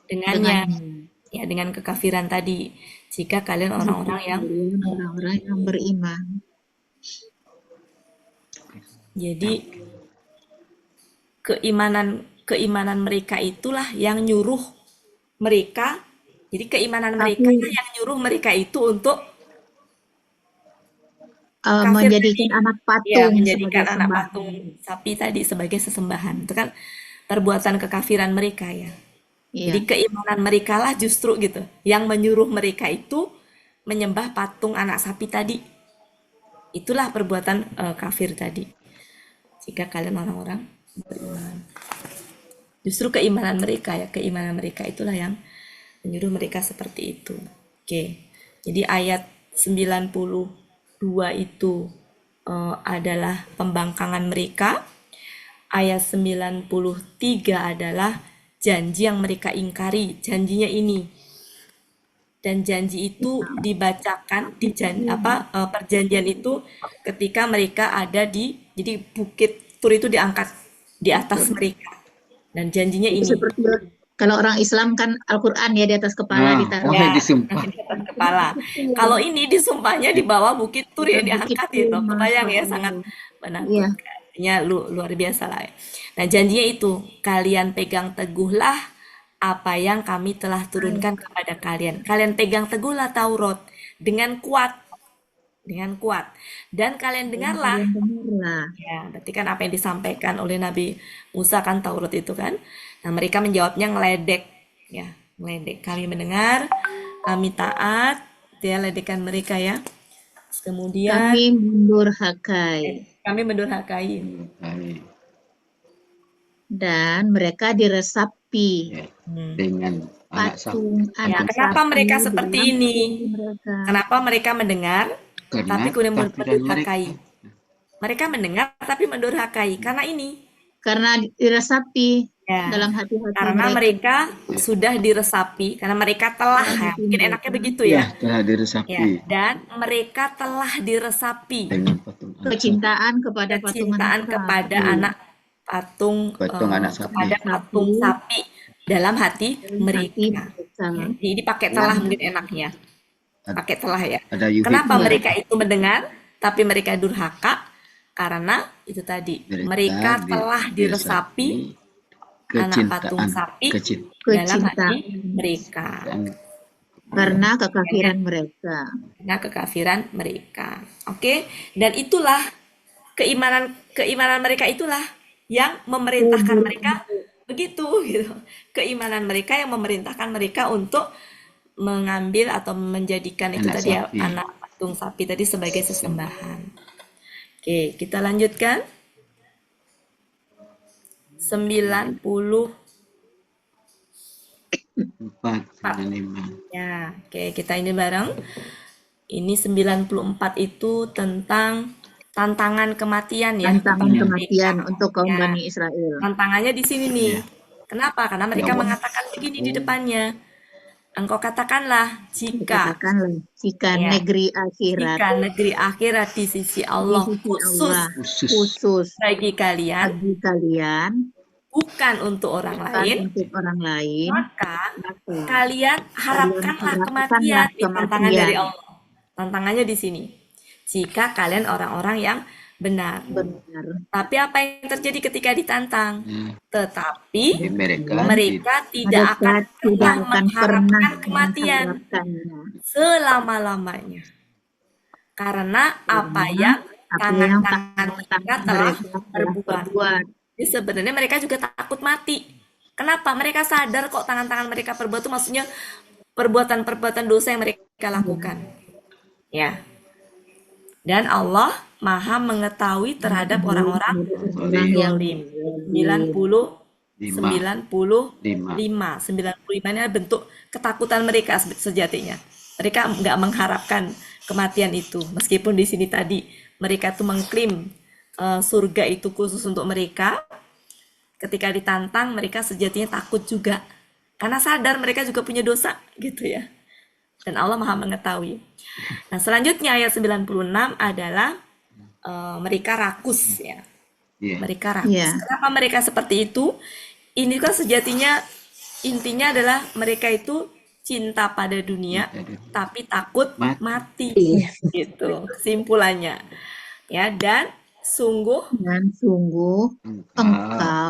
Speaker 2: dengannya, ya dengan kekafiran tadi. Jika kalian orang-orang yang
Speaker 3: beriman.
Speaker 2: Jadi keimanan mereka itulah yang nyuruh mereka. Jadi keimanan mereka yang nyuruh mereka itu untuk
Speaker 3: menjadikan anak patung,
Speaker 2: ya, menjadikan anak patung sapi tadi sebagai sesembahan. Itu kan perbuatan kekafiran mereka ya. Jadi keimanan mereka lah justru gitu yang menyuruh mereka itu menyembah patung anak sapi tadi. Itulah perbuatan kafir tadi. Jika kalian orang-orang beriman. Justru keimanan mereka itulah yang menyuruh mereka seperti itu. Oke. Jadi ayat 92 itu adalah pembangkangan mereka. Ayat 93 adalah janji yang mereka ingkari, janjinya ini. Dan janji itu dibacakan perjanjian itu ketika mereka ada jadi bukit Tur itu diangkat di atas mereka. Dan janjinya ini.
Speaker 3: Seperti kalau orang Islam kan Al-Qur'an ya di atas kepala ditaruh.
Speaker 1: Disumpah.
Speaker 2: Di atas kepala. Kalau ini disumpahnya di bawah bukit Tur yang diangkat itu. Kebayang ya, sangat menakutkan. Artinya luar biasa lah ya. Nah, janjinya itu, kalian pegang teguhlah apa yang kami telah turunkan kepada kalian. Kalian pegang teguhlah Taurat dengan kuat. Dan kalian dengarlah. Ya, berarti kan apa yang disampaikan oleh Nabi Musa kan Taurat itu kan. Nah, mereka menjawabnya ngeledek. Ya, ngeledek. Kami mendengar, kami taat, dia ledekan mereka ya. Kemudian
Speaker 3: kami mendurhakai. Dan mereka diresapi
Speaker 1: dengan
Speaker 3: patung anak sapi.
Speaker 2: Kenapa mereka seperti ini? Kenapa mereka mendengar tapi kemudian mendurhakai? Mereka mendengar tapi mendurhakai karena diresapi dalam hati-hati karena mereka sudah diresapi, karena mereka telah mungkin enaknya begitu ya.
Speaker 1: Telah diresapi.
Speaker 2: Dan mereka telah diresapi
Speaker 1: dengan
Speaker 3: kecintaan kepada
Speaker 2: patung sapi dalam hati mereka. Jadi pakai telah mungkin enaknya. Pakai telah ya. Kenapa mereka itu mendengar tapi mereka durhaka? Karena itu tadi mereka telah diresapi anak patung sapi dalam hati mereka.
Speaker 3: Karena kekafiran
Speaker 2: mereka. Oke, dan itulah keimanan mereka itulah yang memerintahkan mereka begitu gitu. Keimanan mereka yang memerintahkan mereka untuk mengambil atau menjadikan itu tadi anak patung sapi tadi sebagai sesembahan. Oke, kita lanjutkan. 94. Ya, oke, kita ini bareng. Ini 94 itu tentang tantangan kematian ya.
Speaker 3: Tantangan kematian untuk kaum Bani Israel.
Speaker 2: Tantangannya di sini nih. Kenapa? Karena mereka mengatakan begini di depannya. Engkau katakanlah jika
Speaker 3: Katakanlah jika
Speaker 2: ya,
Speaker 3: negeri akhirat
Speaker 2: jika negeri akhirat di sisi
Speaker 3: di
Speaker 2: Allah
Speaker 3: sisi
Speaker 2: khusus
Speaker 3: Allah
Speaker 1: Khusus.
Speaker 3: khusus
Speaker 2: bagi kalian,
Speaker 3: bagi kalian,
Speaker 2: bukan untuk orang
Speaker 3: bukan
Speaker 2: lain,
Speaker 3: untuk orang lain,
Speaker 2: maka
Speaker 3: maka
Speaker 2: kalian harapkanlah kematian.
Speaker 3: harapkanlah
Speaker 2: Ini tantangan dari
Speaker 3: kematian.
Speaker 2: Allah. Tantangannya di sini. Jika kalian orang-orang yang benar.
Speaker 3: Benar.
Speaker 2: Tapi apa yang terjadi ketika ditantang? Tetapi
Speaker 1: Mereka
Speaker 2: mereka tidak
Speaker 3: Mereka
Speaker 2: akan
Speaker 3: tidak
Speaker 2: pernah
Speaker 3: akan pernah
Speaker 2: mengharapkan kematian
Speaker 3: mengharapkannya.
Speaker 2: selama-lamanya. Karena apa yang
Speaker 3: Apa yang
Speaker 2: tangan-tangan mereka telah perbuat. Jadi sebenarnya mereka juga takut mati. Kenapa? Mereka sadar kok tangan-tangan mereka perbuat itu maksudnya perbuatan-perbuatan dosa yang mereka lakukan. Ya. Dan Allah Maha mengetahui terhadap orang-orang zalim. 95 ini adalah bentuk ketakutan mereka sejatinya. Mereka nggak mengharapkan kematian itu. Meskipun di sini tadi mereka tuh mengklaim surga itu khusus untuk mereka. Ketika ditantang mereka sejatinya takut juga. Karena sadar mereka juga punya dosa gitu ya. Dan Allah Maha mengetahui. Nah, selanjutnya ayat 96 adalah mereka rakus ya. Mereka rakus. Kenapa mereka seperti itu? Ini kan sejatinya intinya adalah mereka itu cinta pada dunia tapi takut mati. Gitu kesimpulannya. Ya, dan sungguh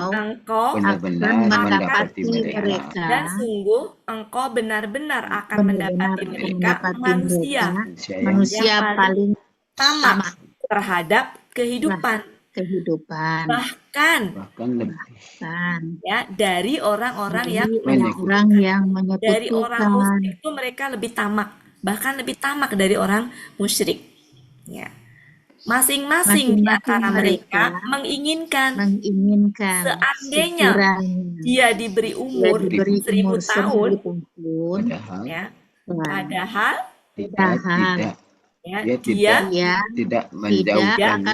Speaker 2: engkau
Speaker 1: benar-benar mendapati mereka.
Speaker 2: Dan sungguh engkau benar-benar akan mendapati mereka manusia yang paling tamak terhadap kehidupan. Bahkan
Speaker 1: lebih.
Speaker 2: Ya, dari orang-orang yang
Speaker 3: menyekutukan.
Speaker 2: Dari orang musyrik itu mereka lebih tamak, bahkan lebih tamak dari orang musyrik. Ya. Masing-masing di antara mereka menginginkan seandainya dia diberi umur 1000 tahun, ya, padahal dia
Speaker 1: tidak menjauhkannya.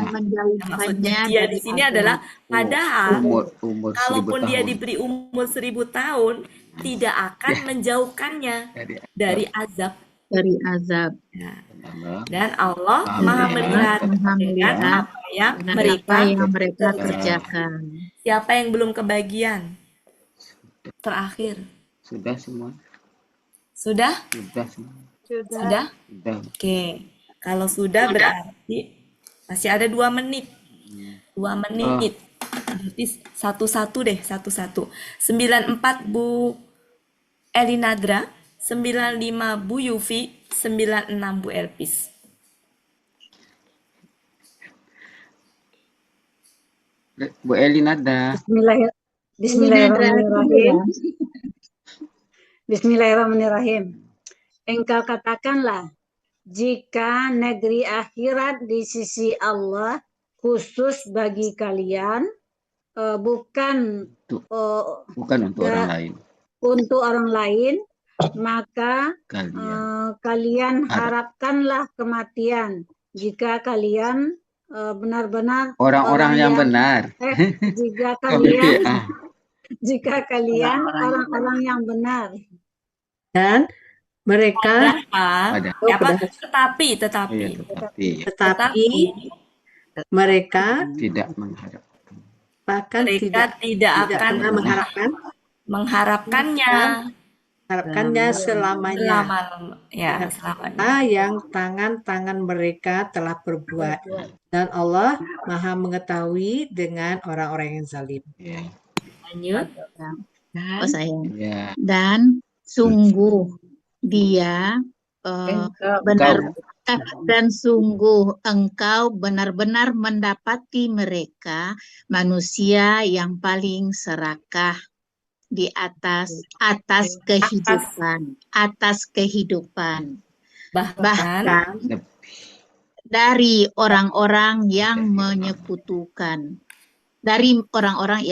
Speaker 2: Maksudnya dia di sini adalah padahal kalaupun dia diberi umur 1000 tahun tidak akan menjauhkannya dari azab. Ya. Dan Allah Maha melihat dengan apa yang mereka kerjakan. Siapa yang belum kebagian? Terakhir.
Speaker 1: Sudah semua.
Speaker 2: Sudah? Sudah? Oke. Kalau sudah berarti masih ada 2 menit. 2 menit. Berarti satu-satu deh, satu-satu. 94 Bu Elinadra, 95 Bu Yufi, 96 Bu Elpis.
Speaker 1: Bu Elinadra.
Speaker 7: Bismillahirrahmanirrahim. Bismillahirrahmanirrahim. Engkau katakanlah, jika negeri akhirat di sisi Allah khusus bagi kalian, bukan
Speaker 1: untuk orang lain.
Speaker 7: Untuk orang lain, maka kalian harapkanlah kalian jika kalian benar-benar
Speaker 1: orang-orang yang benar.
Speaker 7: Jika kalian orang-orang yang benar.
Speaker 8: Dan mereka
Speaker 2: tetapi
Speaker 8: mereka
Speaker 1: tidak mengharapkan.
Speaker 8: Bahkan
Speaker 2: mereka tidak akan mengharapkannya
Speaker 8: selamanya.
Speaker 2: Selamanya.
Speaker 8: Yang tangan-tangan mereka telah perbuat. Dan Allah Maha mengetahui dengan orang-orang yang zalim.
Speaker 2: Lanjut.
Speaker 3: Dan sungguh dia dan sungguh engkau benar-benar mendapati mereka manusia yang paling serakah di atas kehidupan. Bahkan dari orang-orang yang menyekutukan. Dari orang-orang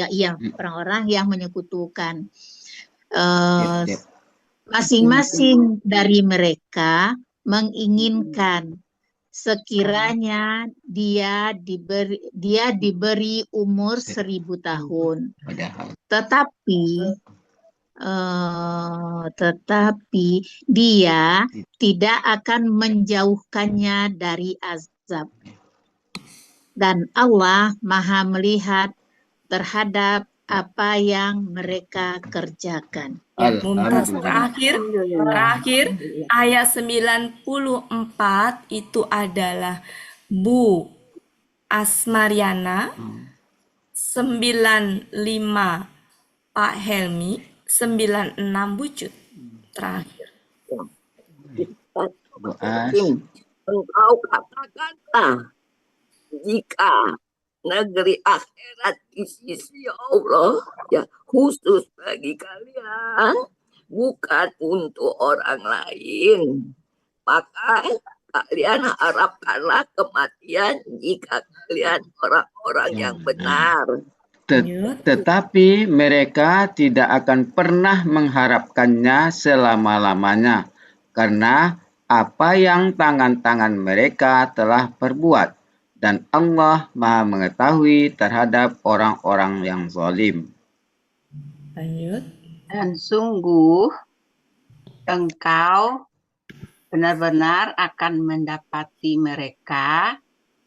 Speaker 3: yang menyekutukan. Masing-masing dari mereka menginginkan sekiranya dia diberi umur 1000 tahun. Tetapi tetapi dia tidak akan menjauhkannya dari azab. Dan Allah Maha melihat terhadap apa yang mereka kerjakan.
Speaker 2: Ya, Mumtaz.
Speaker 1: Alhamdulillah.
Speaker 2: Terakhir ayat 94 itu adalah Bu Asmariana, 95 Pak Helmi, 96 Bucut. Terakhir.
Speaker 4: Engkau katakanlah, jika negeri akhirat di sisi Allah ya khusus bagi kalian, bukan untuk orang lain, maka kalian harapkanlah kematian jika kalian orang-orang yang benar.
Speaker 1: Tetapi mereka tidak akan pernah mengharapkannya selama-lamanya, karena apa yang tangan-tangan mereka telah perbuat, dan Allah Maha mengetahui terhadap orang-orang yang zalim.
Speaker 2: Lanjut.
Speaker 6: Dan sungguh engkau benar-benar akan mendapati mereka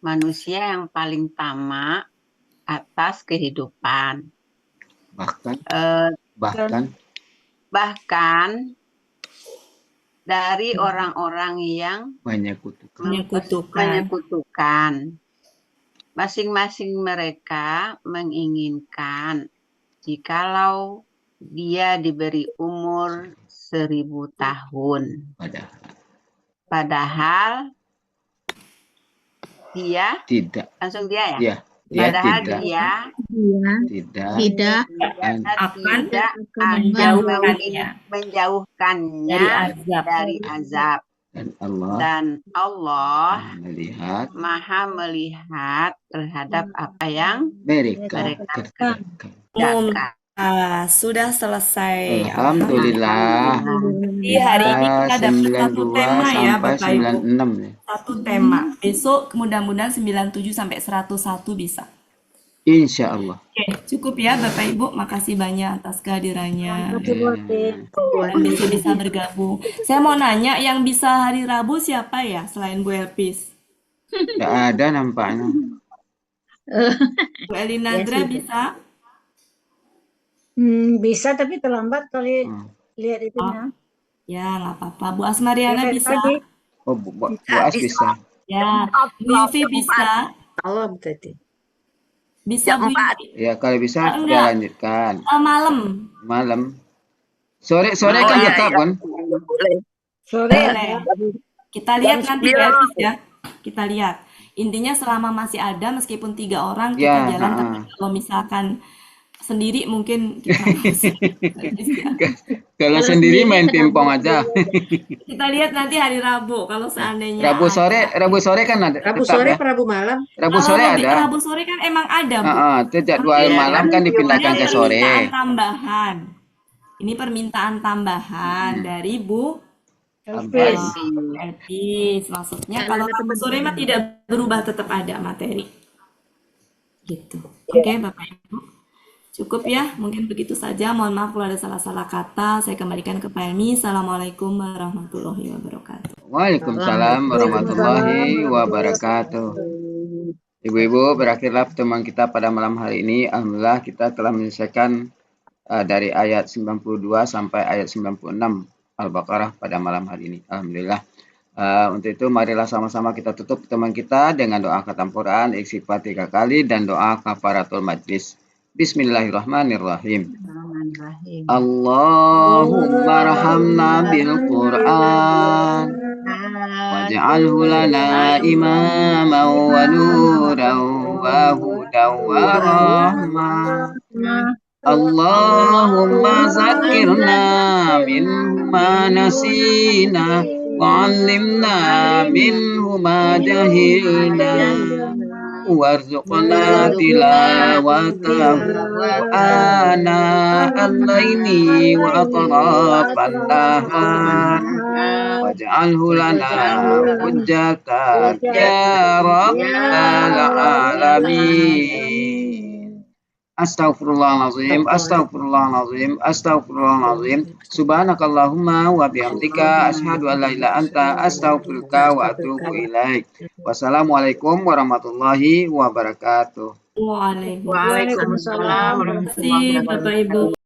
Speaker 6: manusia yang paling tamak atas kehidupan. Bahkan dari orang-orang yang menyekutukan. Masing-masing mereka menginginkan jikalau dia diberi umur 1000 tahun. Padahal dia
Speaker 1: tidak.
Speaker 6: Langsung dia ya?
Speaker 1: Iya.
Speaker 6: Padahal
Speaker 1: tidak
Speaker 6: akan menjauhkannya dari azab. Dan Allah Maha melihat terhadap apa yang mereka kerjakan.
Speaker 2: Sudah selesai.
Speaker 1: Alhamdulillah.
Speaker 2: Di hari ini kita dapat satu tema ya Bapak Ibu.
Speaker 1: 96.
Speaker 2: Satu tema. Besok mudah-mudahan 97 sampai 101 bisa.
Speaker 1: Insya Allah.
Speaker 2: Oke, cukup ya Bapak Ibu. Makasih banyak atas kehadirannya. Dan bisa bergabung. Saya mau nanya, yang bisa hari Rabu siapa ya selain Bu Elpis?
Speaker 1: Tidak ada nampaknya.
Speaker 2: Bu Elinadra bisa?
Speaker 7: Bisa tapi terlambat kali lihat itunya.
Speaker 2: Ya nggak apa-apa. Bu Asmariana bisa?
Speaker 1: Oh, Bu As bisa.
Speaker 2: Ya, Bu Yufi bisa?
Speaker 8: Malam tadi.
Speaker 2: Bisa Bu Yufi?
Speaker 1: Ya kalau bisa kita lanjutkan.
Speaker 2: Malam.
Speaker 1: Sore kan tetap kan?
Speaker 7: Sore.
Speaker 2: Kita lihat nanti Bu Elpis ya. Kita lihat. Intinya selama masih ada, meskipun 3 orang kita jalan. Tapi kalau misalkan sendiri mungkin kita
Speaker 1: kalau sendiri main pingpong aja.
Speaker 2: Kita lihat nanti hari Rabu kalau seandainya
Speaker 1: Rabu sore kan ada.
Speaker 8: Rabu sore, Rabu malam.
Speaker 1: Rabu sore ada.
Speaker 2: Rabu sore kan emang ada, Bu.
Speaker 1: Jadwal malam kan dipindahkan ke sore.
Speaker 2: Ini permintaan tambahan dari Bu Elpis. Maksudnya kalau Rabu sore mah tidak berubah, tetap ada materi. Gitu. Oke, Bapak Ibu. Cukup ya, mungkin begitu saja. Mohon maaf kalau ada salah-salah kata. Saya kembalikan ke Pak Helmi. Assalamualaikum warahmatullahi wabarakatuh.
Speaker 1: Waalaikumsalam warahmatullahi wabarakatuh. Ibu-ibu, berakhirlah pertemuan kita pada malam hari ini. Alhamdulillah kita telah menyelesaikan dari ayat 92 sampai ayat 96 Al-Baqarah pada malam hari ini. Alhamdulillah. Untuk itu marilah sama-sama kita tutup pertemuan kita dengan doa khatam Quran, istighfar 3 kali, dan doa kafaratul majlis. Bismillahirrahmanirrahim. Allahumma rahamna bil Qur'an waj'alhu lana imaman wa nuran wa hudan wa rahmah. Allahumma zakirna minhu ma nasina wa 'allimna minhu ma jahilna warzuqna tilawatahu ana al-laili wa atrafan nahar waj'alhu lana hujjatan ya rabbal alamin. Astaghfirullahalazim, astaghfirullahalazim, astaghfirullahalazim. Subhanakallahumma wa bihamdika asyhadu an la ilaha anta astaghfiruka wa atubu ilaik. Wassalamualaikum warahmatullahi wabarakatuh.
Speaker 2: Waalaikumsalam.
Speaker 6: Waalaikumsalam warahmatullahi
Speaker 2: Terima kasih Bapak Ibu.